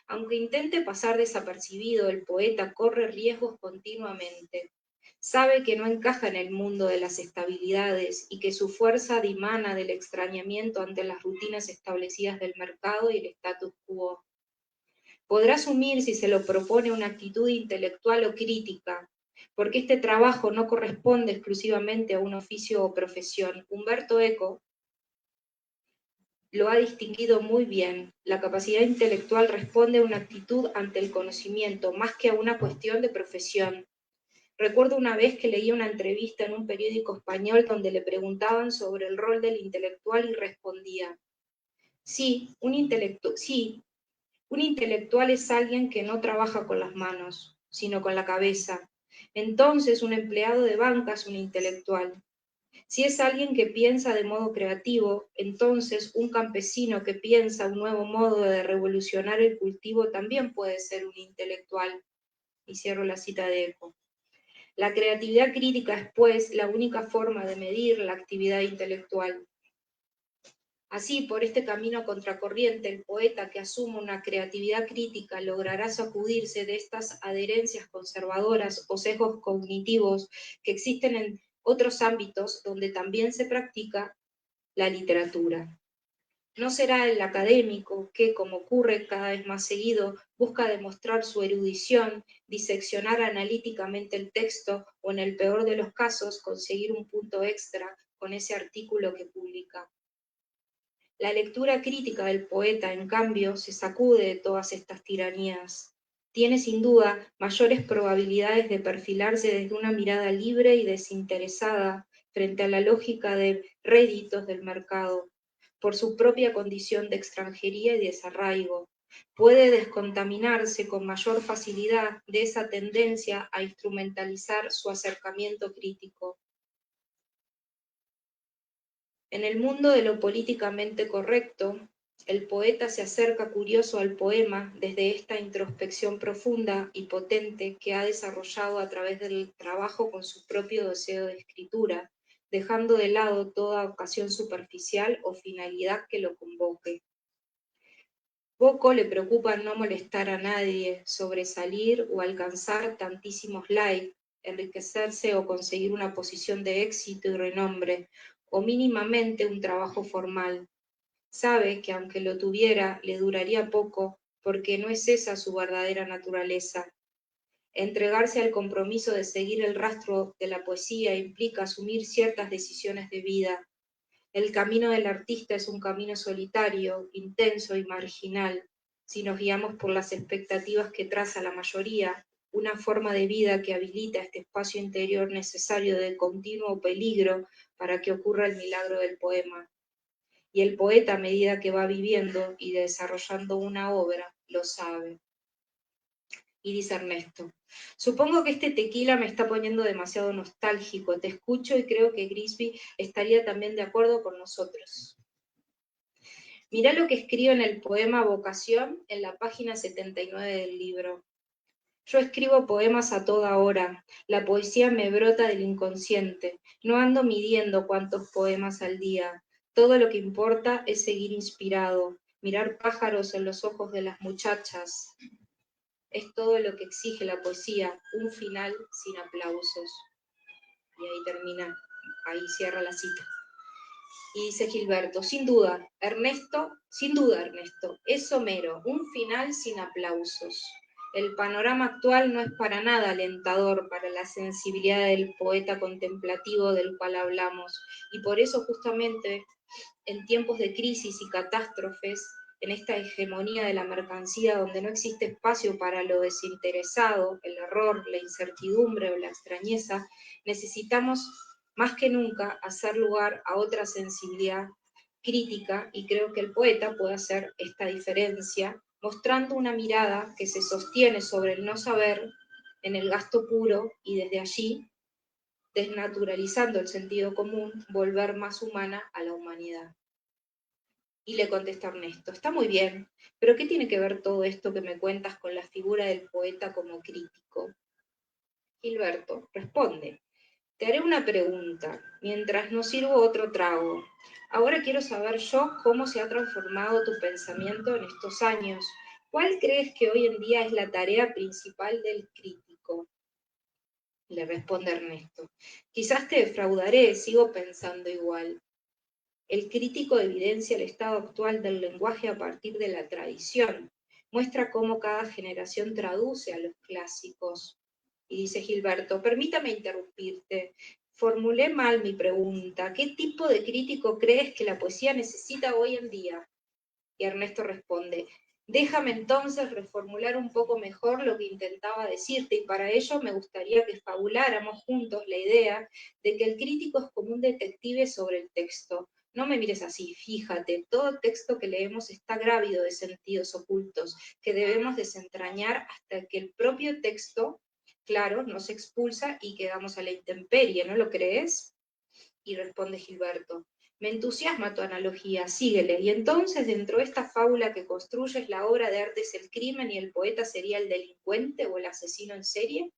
Speaker 4: Aunque intente pasar desapercibido, el poeta corre riesgos continuamente. Sabe que no encaja en el mundo de las estabilidades y que su fuerza dimana del extrañamiento ante las rutinas establecidas del mercado y el status quo. Podrá asumir si se lo propone una actitud intelectual o crítica, porque este trabajo no corresponde exclusivamente a un oficio o profesión. Umberto Eco lo ha distinguido muy bien. La capacidad intelectual responde a una actitud ante el conocimiento, más que a una cuestión de profesión. Recuerdo una vez que leí una entrevista en un periódico español donde le preguntaban sobre el rol del intelectual y respondía, sí, un intelectual es alguien que no trabaja con las manos, sino con la cabeza. Entonces un empleado de banca es un intelectual. Si es alguien que piensa de modo creativo, entonces un campesino que piensa un nuevo modo de revolucionar el cultivo también puede ser un intelectual. Y cierro la cita de Eco. La creatividad crítica es, pues, la única forma de medir la actividad intelectual. Así, por este camino contracorriente, el poeta que asuma una creatividad crítica logrará sacudirse de estas adherencias conservadoras o sesgos cognitivos que existen en otros ámbitos donde también se practica la literatura. No será el académico que, como ocurre cada vez más seguido, busca demostrar su erudición, diseccionar analíticamente el texto o, en el peor de los casos, conseguir un punto extra con ese artículo que publica. La lectura crítica del poeta, en cambio, se sacude de todas estas tiranías. Tiene sin duda mayores probabilidades de perfilarse desde una mirada libre y desinteresada frente a la lógica de réditos del mercado, por su propia condición de extranjería y desarraigo. Puede descontaminarse con mayor facilidad de esa tendencia a instrumentalizar su acercamiento crítico. En el mundo de lo políticamente correcto, el poeta se acerca curioso al poema desde esta introspección profunda y potente que ha desarrollado a través del trabajo con su propio deseo de escritura, dejando de lado toda ocasión superficial o finalidad que lo convoque. Poco le preocupa no molestar a nadie, sobresalir o alcanzar tantísimos likes, enriquecerse o conseguir una posición de éxito y renombre, o mínimamente un trabajo formal. Sabe que aunque lo tuviera, le duraría poco, porque no es esa su verdadera naturaleza. Entregarse al compromiso de seguir el rastro de la poesía implica asumir ciertas decisiones de vida. El camino del artista es un camino solitario, intenso y marginal. Si nos guiamos por las expectativas que traza la mayoría, una forma de vida que habilita este espacio interior necesario de continuo peligro para que ocurra el milagro del poema. Y el poeta, a medida que va viviendo y desarrollando una obra, lo sabe. Y dice Ernesto: supongo que este tequila me está poniendo demasiado nostálgico, te escucho y creo que Grisby estaría también de acuerdo con nosotros. Mirá lo que escribo en el poema Vocación en la página 79 del libro. Yo escribo poemas a toda hora, la poesía me brota del inconsciente, no ando midiendo cuántos poemas al día, todo lo que importa es seguir inspirado, mirar pájaros en los ojos de las muchachas. Es todo lo que exige la poesía, un final sin aplausos. Y ahí termina, ahí cierra la cita. Y dice Gilberto: sin duda, Ernesto, es Homero, un final sin aplausos. El panorama actual no es para nada alentador para la sensibilidad del poeta contemplativo del cual hablamos, y por eso justamente en tiempos de crisis y catástrofes, en esta hegemonía de la mercancía donde no existe espacio para lo desinteresado, el error, la incertidumbre o la extrañeza, necesitamos más que nunca hacer lugar a otra sensibilidad crítica, y creo que el poeta puede hacer esta diferencia, mostrando una mirada que se sostiene sobre el no saber en el gasto puro, y desde allí, desnaturalizando el sentido común, volver más humana a la humanidad. Y le contesta Ernesto: está muy bien, pero ¿qué tiene que ver todo esto que me cuentas con la figura del poeta como crítico? Gilberto responde: te haré una pregunta, mientras no sirvo otro trago. Ahora quiero saber yo cómo se ha transformado tu pensamiento en estos años. ¿Cuál crees que hoy en día es la tarea principal del crítico? Le responde Ernesto: quizás te defraudaré, sigo pensando igual. El crítico evidencia el estado actual del lenguaje a partir de la tradición, muestra cómo cada generación traduce a los clásicos. Y dice Gilberto: permítame interrumpirte, formulé mal mi pregunta, ¿qué tipo de crítico crees que la poesía necesita hoy en día? Y Ernesto responde: déjame entonces reformular un poco mejor lo que intentaba decirte, y para ello me gustaría que fabuláramos juntos la idea de que el crítico es como un detective sobre el texto. No me mires así, fíjate, todo texto que leemos está grávido de sentidos ocultos que debemos desentrañar hasta que el propio texto, claro, nos expulsa y quedamos a la intemperie, ¿no lo crees? Y responde Gilberto: me entusiasma tu analogía, síguele. Y entonces, dentro de esta fábula que construyes, la obra de arte es el crimen y el poeta sería el delincuente o el asesino en serie.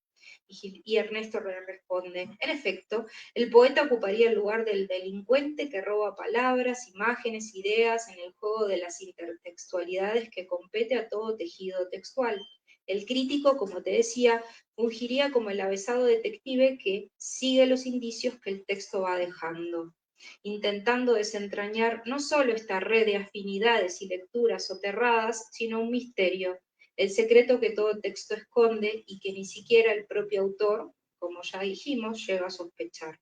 Speaker 4: Y Ernesto le responde, en efecto, el poeta ocuparía el lugar del delincuente que roba palabras, imágenes, ideas en el juego de las intertextualidades que compete a todo tejido textual. El crítico, como te decía, fungiría como el avesado detective que sigue los indicios que el texto va dejando, intentando desentrañar no solo esta red de afinidades y lecturas soterradas, sino un misterio, el secreto que todo texto esconde y que ni siquiera el propio autor, como ya dijimos, llega a sospechar.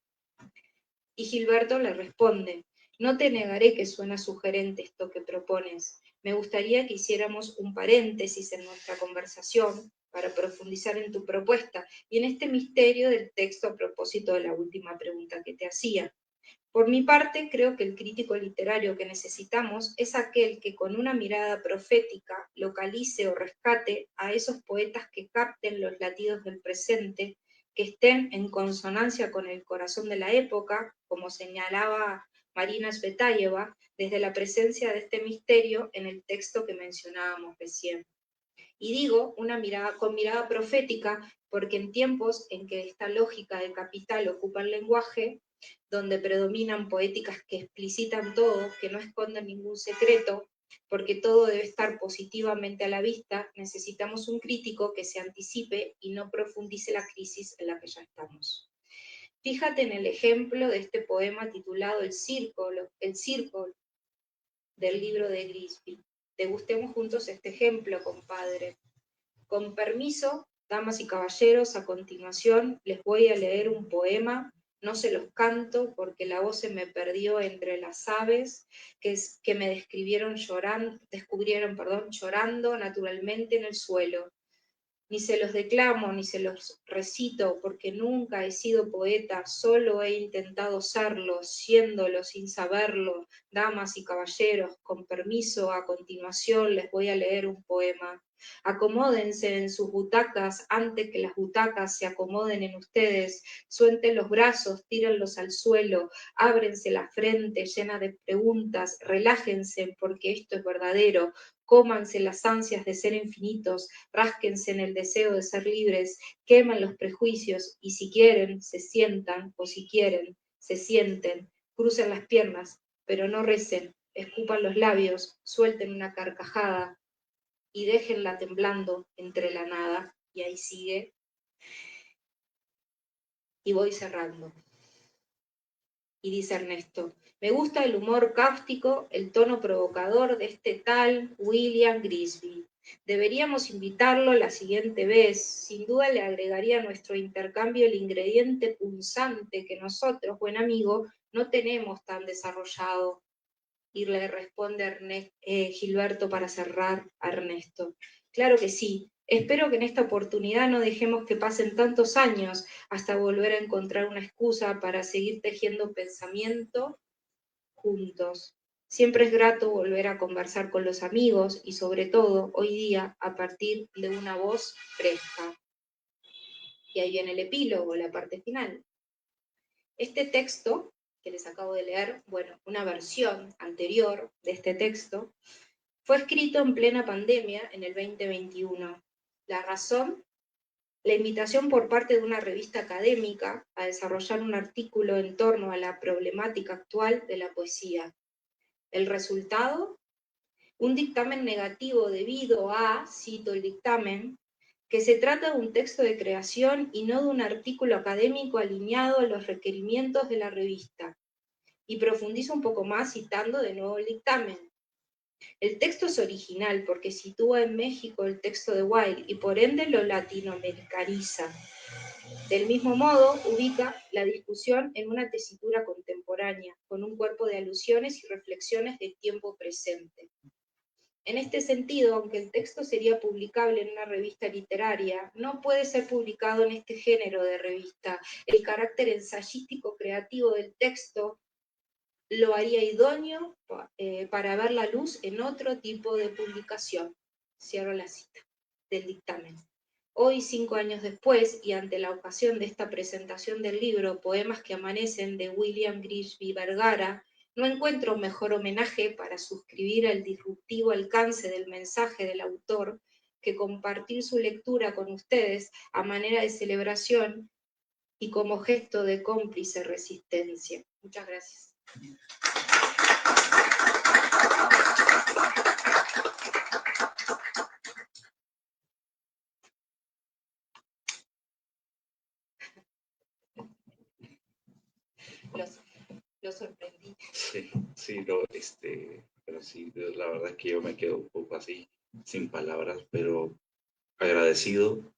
Speaker 4: Y Gilberto le responde, no te negaré que suena sugerente esto que propones. Me gustaría que hiciéramos un paréntesis en nuestra conversación para profundizar en tu propuesta y en este misterio del texto a propósito de la última pregunta que te hacía. Por mi parte, creo que el crítico literario que necesitamos es aquel que con una mirada profética localice o rescate a esos poetas que capten los latidos del presente, que estén en consonancia con el corazón de la época, como señalaba Marina Tsvetaeva, desde la presencia de este misterio en el texto que mencionábamos recién. Y digo con mirada profética porque en tiempos en que esta lógica del capital ocupa el lenguaje, donde predominan poéticas que explicitan todo, que no esconden ningún secreto, porque todo debe estar positivamente a la vista, necesitamos un crítico que se anticipe y no profundice la crisis en la que ya estamos. Fíjate en el ejemplo de este poema titulado El Círculo del libro de Grisby. Degustemos juntos este ejemplo, compadre. Con permiso, damas y caballeros, a continuación les voy a leer un poema. No se los canto porque la voz se me perdió entre las aves que me descubrieron llorando naturalmente en el suelo. Ni se los declamo, ni se los recito, porque nunca he sido poeta, solo he intentado serlo, siéndolo sin saberlo. Damas y caballeros, con permiso, a continuación les voy a leer un poema. Acomódense en sus butacas antes que las butacas se acomoden en ustedes. Suelten los brazos, tírenlos al suelo, ábrense la frente llena de preguntas, relájense porque esto es verdadero. Cómanse las ansias de ser infinitos, rásquense en el deseo de ser libres, queman los prejuicios y si quieren, se sientan o si quieren, se sienten, crucen las piernas, pero no recen, escupan los labios, suelten una carcajada y déjenla temblando entre la nada. Y ahí sigue. Y voy cerrando. Y dice Ernesto, me gusta el humor cáustico, el tono provocador de este tal William Grisby. Deberíamos invitarlo la siguiente vez. Sin duda le agregaría a nuestro intercambio el ingrediente punzante que nosotros, buen amigo, no tenemos tan desarrollado. Y le responde Gilberto para cerrar a Ernesto. Claro que sí. Espero que en esta oportunidad no dejemos que pasen tantos años hasta volver a encontrar una excusa para seguir tejiendo pensamiento juntos. Siempre es grato volver a conversar con los amigos y sobre todo hoy día a partir de una voz fresca. Y ahí viene el epílogo, la parte final. Este texto que les acabo de leer, bueno, una versión anterior de este texto, fue escrito en plena pandemia en el 2021. La razón, la invitación por parte de una revista académica a desarrollar un artículo en torno a la problemática actual de la poesía. El resultado, un dictamen negativo debido a, cito el dictamen, que se trata de un texto de creación y no de un artículo académico alineado a los requerimientos de la revista. Y profundizo un poco más citando de nuevo el dictamen. El texto es original porque sitúa en México el texto de Wilde y por ende lo latinoamericaniza. Del mismo modo, ubica la discusión en una tesitura contemporánea, con un cuerpo de alusiones y reflexiones del tiempo presente. En este sentido, aunque el texto sería publicable en una revista literaria, no puede ser publicado en este género de revista. El carácter ensayístico creativo del texto lo haría idóneo para ver la luz en otro tipo de publicación. Cierro la cita del dictamen. Hoy, 5 años después, y ante la ocasión de esta presentación del libro Poemas que amanecen de William Grisby Vergara, no encuentro un mejor homenaje para suscribir al disruptivo alcance del mensaje del autor que compartir su lectura con ustedes a manera de celebración y como gesto de cómplice resistencia. Muchas gracias. Los sorprendí.
Speaker 3: Sí, sí, no, pero sí, la verdad es que yo me quedo un poco así, sin palabras, pero agradecido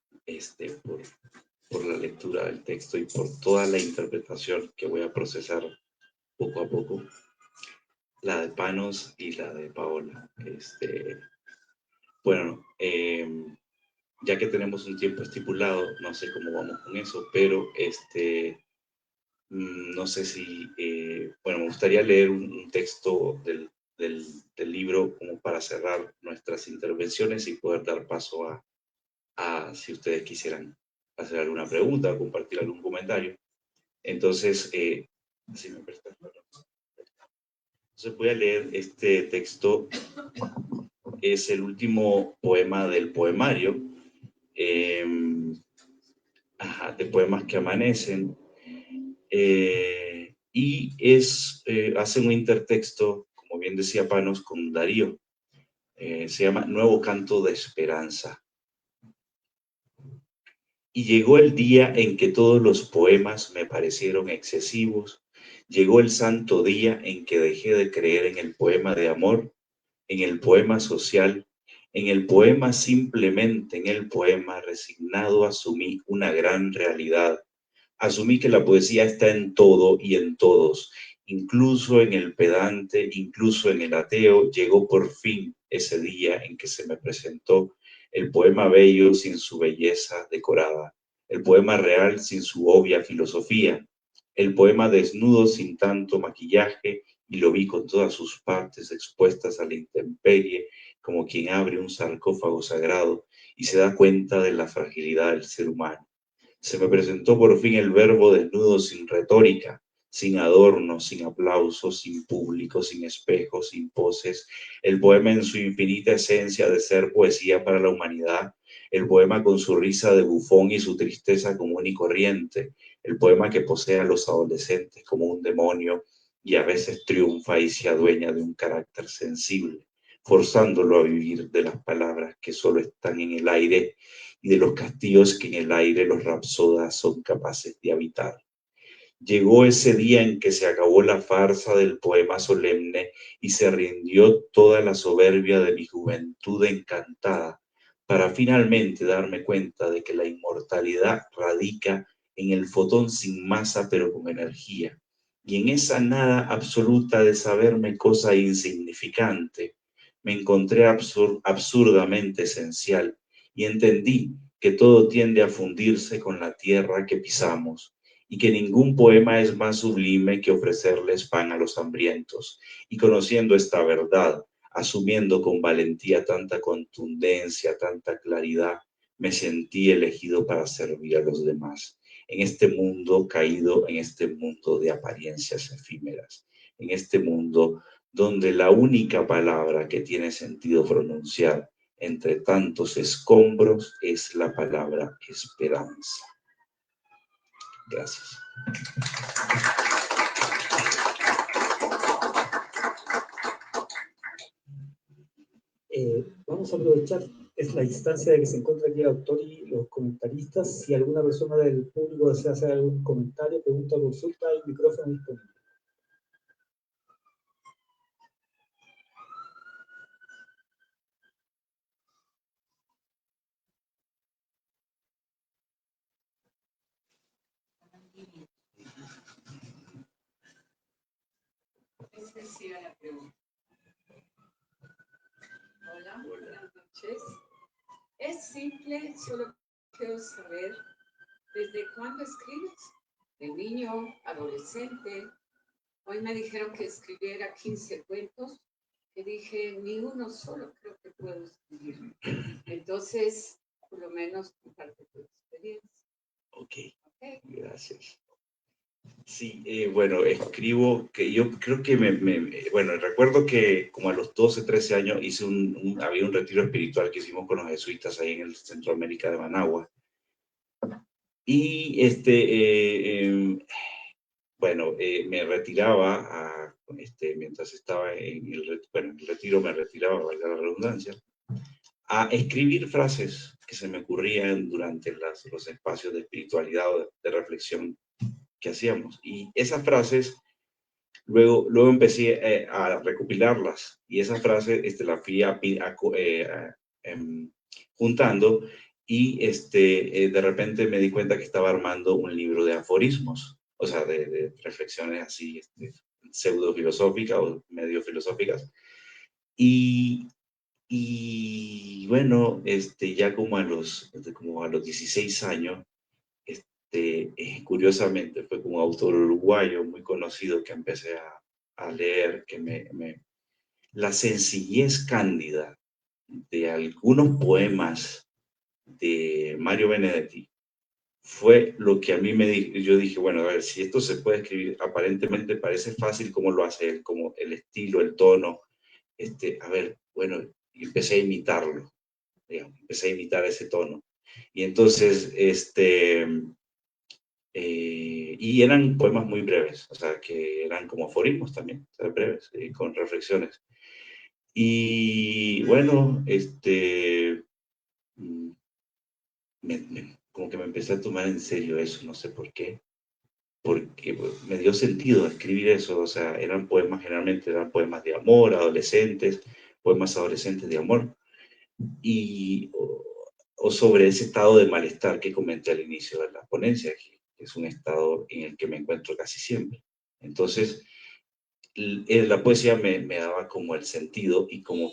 Speaker 3: por la lectura del texto y por toda la interpretación que voy a procesar poco a poco, la de Panos y la de Paola. Bueno, ya que tenemos un tiempo estipulado, no sé cómo vamos con eso, pero no sé si, bueno, me gustaría leer un texto del libro como para cerrar nuestras intervenciones y poder dar paso a si ustedes quisieran hacer alguna pregunta o compartir algún comentario. Entonces, si me prestan, entonces voy a leer este texto. Es el último poema del poemario, de Poemas que Amanecen, y hace un intertexto, como bien decía Panos, con Darío. Se llama Nuevo Canto de Esperanza. Y llegó el día en que todos los poemas me parecieron excesivos. Llegó el santo día en que dejé de creer en el poema de amor, en el poema social, en el poema simplemente, en el poema resignado asumí una gran realidad. Asumí que la poesía está en todo y en todos, incluso en el pedante, incluso en el ateo. Llegó por fin ese día en que se me presentó el poema bello sin su belleza decorada, el poema real sin su obvia filosofía, el poema desnudo sin tanto maquillaje, y lo vi con todas sus partes expuestas a la intemperie, como quien abre un sarcófago sagrado y se da cuenta de la fragilidad del ser humano. Se me presentó por fin el verbo desnudo sin retórica, sin adornos, sin aplausos, sin público, sin espejos, sin poses, el poema en su infinita esencia de ser poesía para la humanidad, el poema con su risa de bufón y su tristeza común y corriente, el poema que posee a los adolescentes como un demonio y a veces triunfa y se adueña de un carácter sensible, forzándolo a vivir de las palabras que solo están en el aire y de los castillos que en el aire los rapsodas son capaces de habitar. Llegó ese día en que se acabó la farsa del poema solemne y se rindió toda la soberbia de mi juventud encantada, para finalmente darme cuenta de que la inmortalidad radica en el fotón sin masa pero con energía, y en esa nada absoluta de saberme cosa insignificante, me encontré absurdamente esencial y entendí que todo tiende a fundirse con la tierra que pisamos y que ningún poema es más sublime que ofrecerles pan a los hambrientos. Y conociendo esta verdad, asumiendo con valentía tanta contundencia, tanta claridad, me sentí elegido para servir a los demás. En este mundo caído, en este mundo de apariencias efímeras, en este mundo donde la única palabra que tiene sentido pronunciar entre tantos escombros es la palabra esperanza. Gracias.
Speaker 1: Vamos a aprovechar la instancia de que se encuentra aquí el autor y los comentaristas. Si alguna persona del público desea hacer algún comentario, pregunta o consulta, hay micrófono disponible.
Speaker 5: Es sencilla la pregunta. Hola, buenas noches. Es simple, solo quiero saber, ¿desde cuándo escribes? ¿De niño, adolescente? Hoy me dijeron que escribiera 15 cuentos, que dije, ni uno solo creo que puedo escribir. Entonces, por lo menos comparte tu experiencia.
Speaker 3: Ok, gracias. Sí, bueno, escribo, que yo creo que bueno, recuerdo que como a los 12, 13 años hice había un retiro espiritual que hicimos con los jesuitas ahí en el Centroamérica de Managua. Y bueno, me retiraba mientras estaba bueno, en el retiro me retiraba, valga la redundancia, a escribir frases que se me ocurrían durante los espacios de espiritualidad o de reflexión que hacíamos. Y esas frases, luego empecé a recopilarlas y esas frases las fui juntando y de repente me di cuenta que estaba armando un libro de aforismos, o sea, de reflexiones así pseudo filosóficas o medio filosóficas. Y bueno, ya como a los 16 años, curiosamente fue con un autor uruguayo muy conocido que empecé a leer, que la sencillez cándida de algunos poemas de Mario Benedetti fue lo que a mí yo dije, bueno, a ver, si esto se puede escribir, aparentemente parece fácil como lo hace él, como el estilo, el tono, a ver, bueno, y empecé a imitarlo, digamos, empecé a imitar ese tono. Y entonces, y eran poemas muy breves, o sea, que eran como aforismos también, o sea, breves, con reflexiones. Y bueno, mm, como que me empecé a tomar en serio eso, no sé por qué, porque pues, me dio sentido escribir eso, o sea, generalmente eran poemas de amor, adolescentes, poemas adolescentes de amor, o sobre ese estado de malestar que comenté al inicio de la ponencia, que es un estado en el que me encuentro casi siempre. Entonces, la poesía me daba como el sentido y como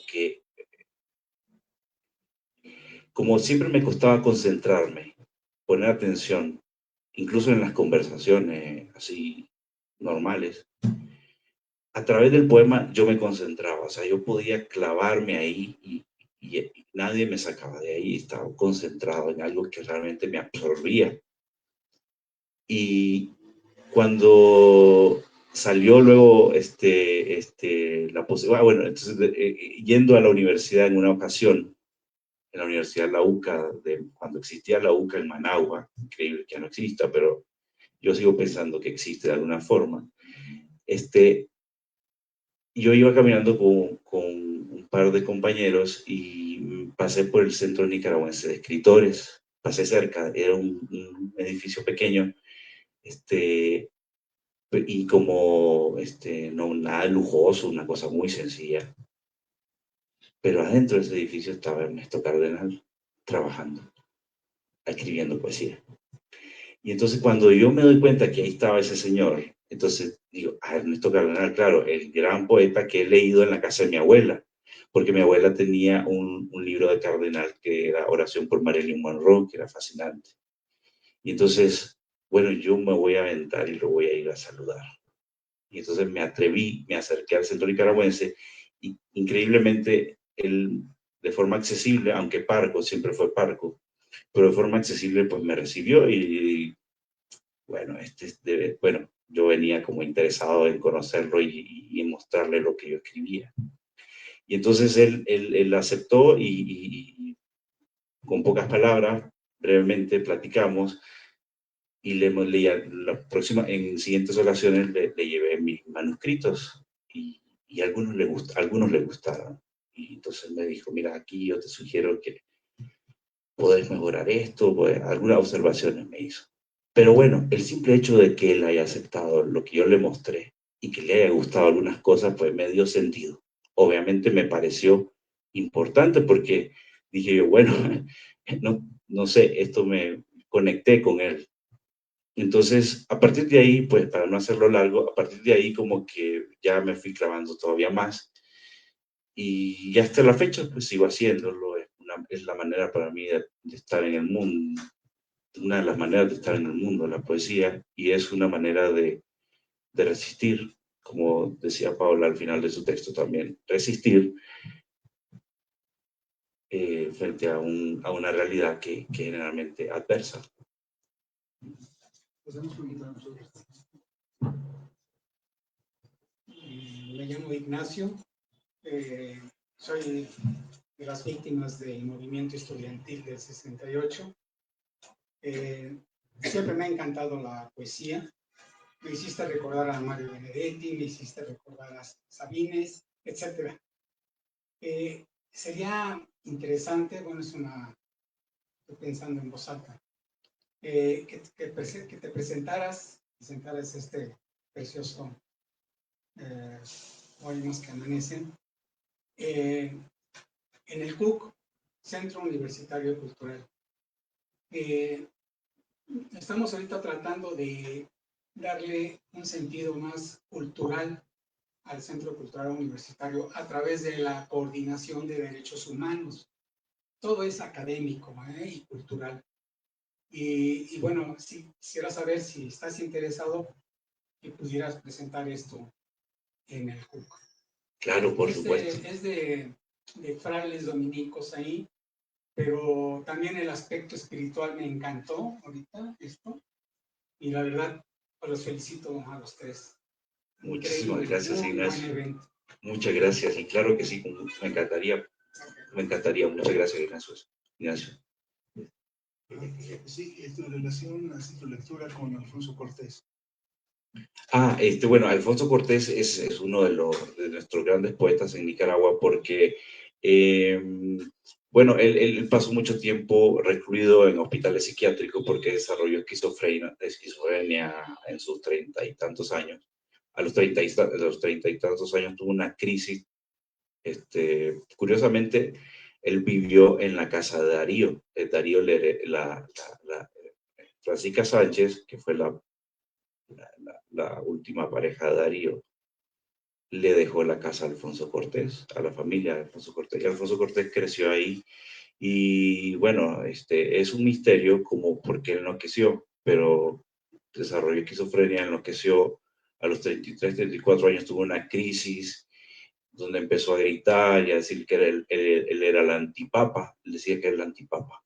Speaker 3: siempre me costaba concentrarme, poner atención, incluso en las conversaciones así normales, a través del poema yo me concentraba, o sea, yo podía clavarme ahí y nadie me sacaba de ahí, estaba concentrado en algo que realmente me absorbía. Y cuando salió luego la posibilidad, bueno, entonces yendo a la universidad en una ocasión, en la Universidad de la UCA, cuando existía la UCA en Managua, increíble que ya no exista, pero yo sigo pensando que existe de alguna forma, yo iba caminando con un par de compañeros y pasé por el Centro Nicaragüense de Escritores, pasé cerca, era un edificio pequeño, y como no nada lujoso, una cosa muy sencilla. Pero adentro de ese edificio estaba Ernesto Cardenal trabajando, escribiendo poesía. Y entonces cuando yo me doy cuenta que ahí estaba ese señor, entonces digo, Ernesto Cardenal, claro, el gran poeta que he leído en la casa de mi abuela, porque mi abuela tenía un libro de Cardenal que era Oración por Marilyn Monroe, que era fascinante. Y entonces, bueno, yo me voy a aventar y lo voy a ir a saludar. Y entonces me atreví, me acerqué al Centro Nicaragüense y increíblemente él, de forma accesible, aunque parco, siempre fue parco, pero de forma accesible pues me recibió y bueno, bueno, yo venía como interesado en conocerlo y en mostrarle lo que yo escribía. Y entonces él aceptó y con pocas palabras, brevemente platicamos y en siguientes ocasiones le llevé mis manuscritos y algunos le gustaron. Y entonces me dijo, mira, aquí yo te sugiero que podés mejorar esto, pues, algunas observaciones me hizo. Pero bueno, el simple hecho de que él haya aceptado lo que yo le mostré y que le haya gustado algunas cosas, pues me dio sentido. Obviamente me pareció importante porque dije yo, bueno, no sé, esto me conecté con él. Entonces, a partir de ahí, pues para no hacerlo largo, a partir de ahí como que ya me fui clavando todavía más y hasta la fecha pues sigo haciéndolo, es la manera para mí de estar en el mundo, una de las maneras de estar en el mundo, la poesía, y es una manera de resistir, como decía Paula al final de su texto también, resistir frente a una realidad que generalmente adversa.
Speaker 2: Podemos comenzar nosotros.
Speaker 6: Me llamo Ignacio, soy de las víctimas del movimiento estudiantil del 68. Siempre me ha encantado la poesía. Me hiciste recordar a Mario Benedetti, me hiciste recordar a Sabines, etc. Sería interesante, bueno, estoy pensando en voz alta, que te presentaras este precioso Poemas que Amanecen, en el CUC, Centro Universitario Cultural. Estamos ahorita tratando de darle un sentido más cultural al Centro Cultural Universitario a través de la coordinación de derechos humanos. Todo es académico y cultural. Y bueno, quisiera saber si estás interesado que pudieras presentar esto en el CUC.
Speaker 3: Claro, por supuesto.
Speaker 6: Es de frailes dominicos ahí, pero también el aspecto espiritual me encantó ahorita esto, y la verdad, pues los felicito a los tres.
Speaker 3: Muchísimas gracias,
Speaker 6: muy
Speaker 3: Ignacio.
Speaker 6: buen evento.
Speaker 3: Muchas gracias, y claro que sí, me encantaría. Muchas gracias, Ignacio.
Speaker 2: Sí, esto en relación a tu lectura con Alfonso Cortés.
Speaker 3: Bueno, Alfonso Cortés es uno de nuestros grandes poetas en Nicaragua porque, bueno, él pasó mucho tiempo recluido en hospitales psiquiátricos porque desarrolló esquizofrenia en sus 30 y tantos años. A los 30 y tantos años tuvo una crisis. Curiosamente, él vivió en la casa de Darío. Darío, Francisca Sánchez, que fue la última pareja de Darío, le dejó la casa a Alfonso Cortés, a la familia de Alfonso Cortés. Y Alfonso Cortés creció ahí. Y bueno, es un misterio como por qué enloqueció, pero desarrolló esquizofrenia, enloqueció a los 33, 34 años, tuvo una crisis donde empezó a gritar y a decir que él era el antipapa, decía que era el antipapa.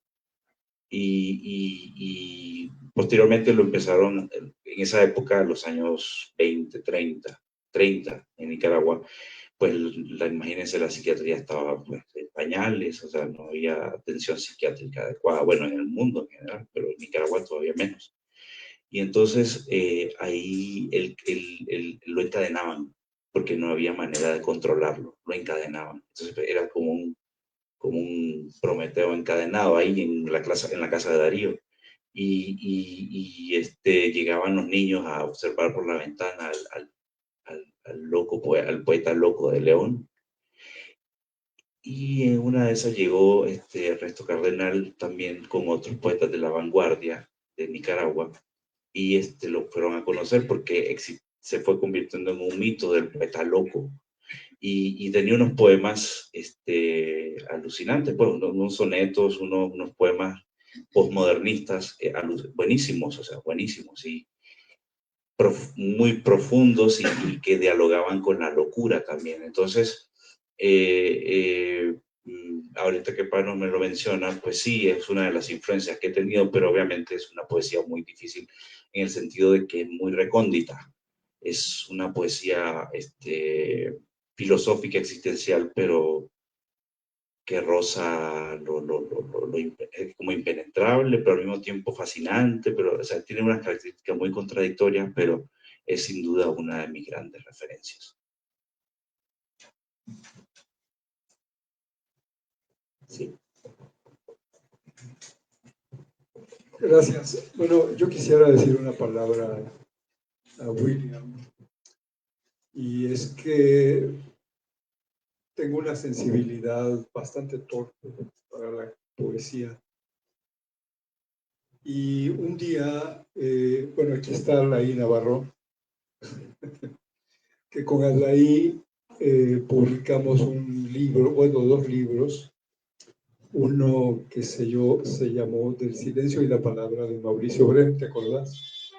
Speaker 3: Y posteriormente lo empezaron, en esa época, los años 20, 30 en Nicaragua, pues imagínense, la psiquiatría estaba pues, en pañales, o sea, no había atención psiquiátrica adecuada, bueno, en el mundo en general, pero en Nicaragua todavía menos. Y entonces ahí lo encadenaban, porque no había manera de controlarlo, lo encadenaban. Entonces era como un Prometeo encadenado ahí en la casa de Darío. Y llegaban los niños a observar por la ventana al poeta loco de León. Y en una de esas llegó Ernesto Cardenal también con otros poetas de la vanguardia de Nicaragua, y lo fueron a conocer porque se fue convirtiendo en un mito del poeta loco. Y tenía unos poemas alucinantes, pues, unos sonetos, unos poemas postmodernistas buenísimos, o sea, buenísimos, y muy profundos y que dialogaban con la locura también. Entonces, ahorita que Pano me lo menciona, pues sí, es una de las influencias que he tenido, pero obviamente es una poesía muy difícil en el sentido de que es muy recóndita. Es una poesía filosófica, existencial, pero que roza como impenetrable, pero al mismo tiempo fascinante, pero o sea, tiene unas características muy contradictorias, pero es sin duda una de mis grandes referencias. Sí.
Speaker 7: Gracias. Bueno, yo quisiera decir una palabra a William, y es que tengo una sensibilidad bastante torpe para la poesía. Y un día, bueno, aquí está Alaí Navarro, que con Alaí publicamos un libro, bueno, dos libros. Uno que se llamó Del silencio y la palabra, de Mauricio Brem, ¿te acordás?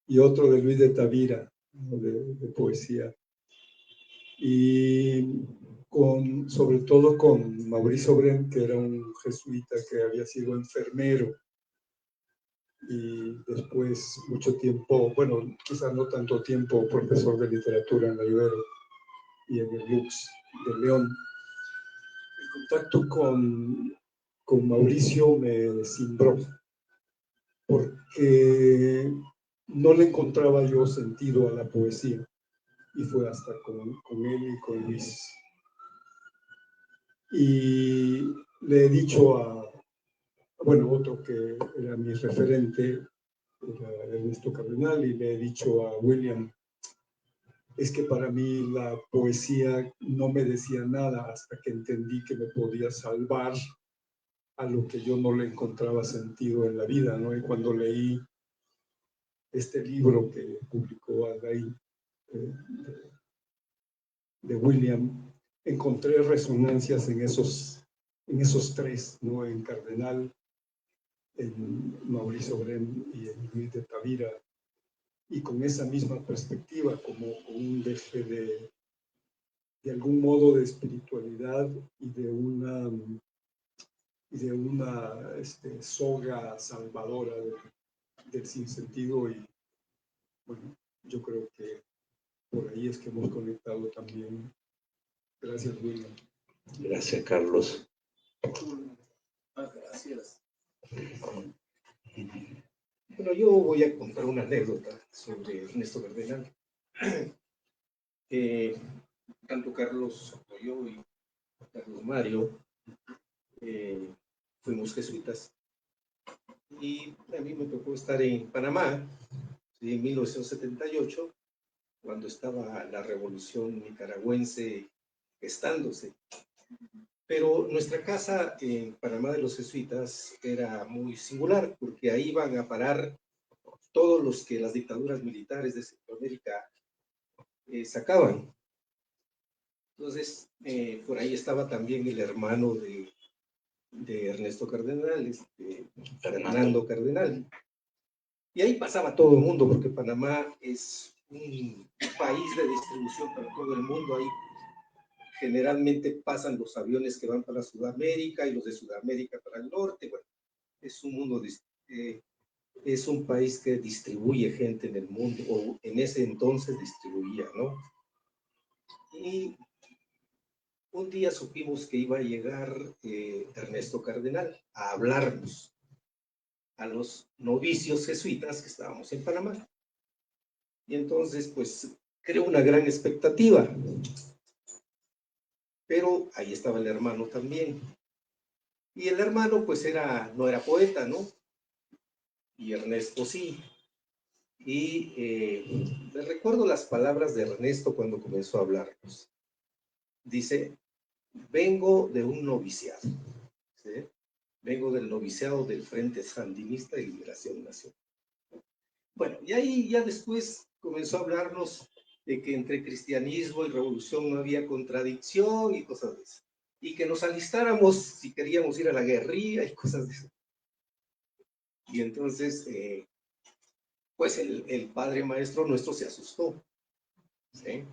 Speaker 7: Y otro de Luis de Tavira, ¿no? de poesía. Y sobre todo con Mauricio Brem, que era un jesuita que había sido enfermero y después mucho tiempo, bueno, quizás no tanto tiempo, profesor de literatura en la Ibero y en el Lux de León. El contacto con Mauricio me cimbró, porque no le encontraba yo sentido a la poesía, y fue hasta con él y con Luis. Y le he dicho bueno, otro que era mi referente, era Ernesto Cardenal, y le he dicho a William, es que para mí la poesía no me decía nada hasta que entendí que me podía salvar a lo que yo no le encontraba sentido en la vida, ¿no? Y cuando leí este libro que publicó Alain de William, encontré resonancias en esos tres, ¿no? En Cardenal, en Mauricio Brem y en Luis de Tavira, y con esa misma perspectiva, como un deje de algún modo de espiritualidad y de una soga salvadora del sinsentido. Y bueno, yo creo que por ahí es que hemos conectado también. Gracias, William.
Speaker 3: Gracias, Carlos.
Speaker 8: Gracias. Bueno, yo voy a contar una anécdota sobre Ernesto Cardenal. Tanto Carlos como yo y Carlos Mario fuimos jesuitas, y a mí me tocó estar en Panamá, ¿sí? En 1978, cuando estaba la revolución nicaragüense gestándose. Pero nuestra casa en Panamá de los jesuitas era muy singular, porque ahí iban a parar todos los que las dictaduras militares de Centroamérica sacaban. Entonces, por ahí estaba también el hermano de Ernesto Cardenal, Fernando Cardenal. Y ahí pasaba todo el mundo, porque Panamá es un país de distribución para todo el mundo. Ahí generalmente pasan los aviones que van para Sudamérica y los de Sudamérica para el norte. Bueno, es un mundo, es un país que distribuye gente en el mundo, o en ese entonces distribuía, ¿no? Y un día supimos que iba a llegar Ernesto Cardenal a hablarnos a los novicios jesuitas que estábamos en Panamá. Y entonces, pues, creó una gran expectativa. Pero ahí estaba el hermano también. Y el hermano, pues, no era poeta, ¿no? Y Ernesto sí. Y me recuerdo las palabras de Ernesto cuando comenzó a hablarnos. Dice, vengo de un noviciado, ¿sí? Vengo del noviciado del Frente Sandinista de Liberación Nacional. Bueno, y ahí ya después comenzó a hablarnos de que entre cristianismo y revolución no había contradicción y cosas de eso. Y que nos alistáramos si queríamos ir a la guerrilla y cosas de eso. Y entonces, pues el padre maestro nuestro se asustó, ¿sí?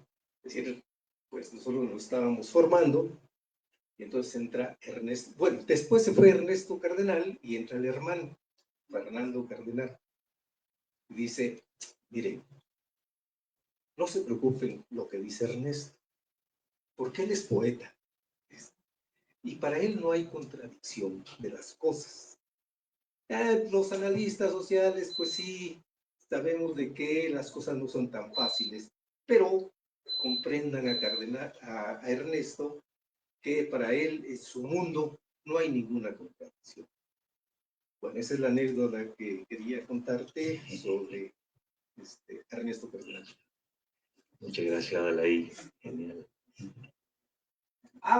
Speaker 8: Es decir, pues nosotros nos estábamos formando, y entonces entra Ernesto. Bueno, después se fue Ernesto Cardenal y entra el hermano, Fernando Cardenal. Y dice, miren, no se preocupen lo que dice Ernesto, porque él es poeta. Y para él no hay contradicción de las cosas. Los analistas sociales, pues sí, sabemos de que las cosas no son tan fáciles, pero comprendan a Ernesto que para él, en su mundo, no hay ninguna contradicción. Bueno, esa es la anécdota que quería contarte sobre Ernesto Cardenal.
Speaker 3: Muchas gracias, Alain. Genial.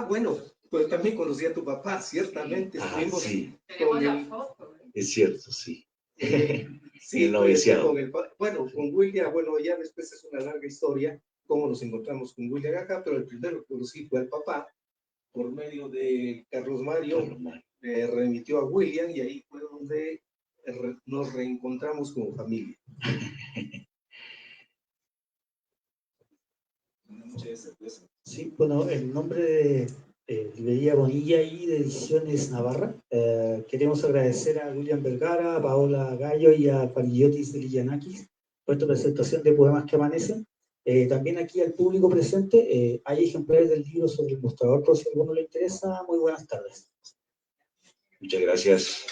Speaker 8: Bueno, pues también conocí a tu papá, ciertamente.
Speaker 3: Sí.
Speaker 5: Tenemos la foto.
Speaker 3: Es cierto, sí.
Speaker 8: Sí,
Speaker 3: el noviciado.
Speaker 8: Con William, bueno, ya después es una larga historia, cómo nos encontramos con William acá, pero el primero que conocí fue al papá, por medio de Carlos Mario, remitió a William, y ahí fue donde nos reencontramos como familia.
Speaker 1: Sí, bueno, el nombre Librería Bonilla y de Ediciones Navarra. Queremos agradecer a William Vergara, a Paola Gallo y a Panagiotis Ligianakis por esta presentación de Poemas que Amanecen. También aquí al público presente, hay ejemplares del libro sobre el mostrador, por si a alguno le interesa. Muy buenas tardes.
Speaker 3: Muchas gracias.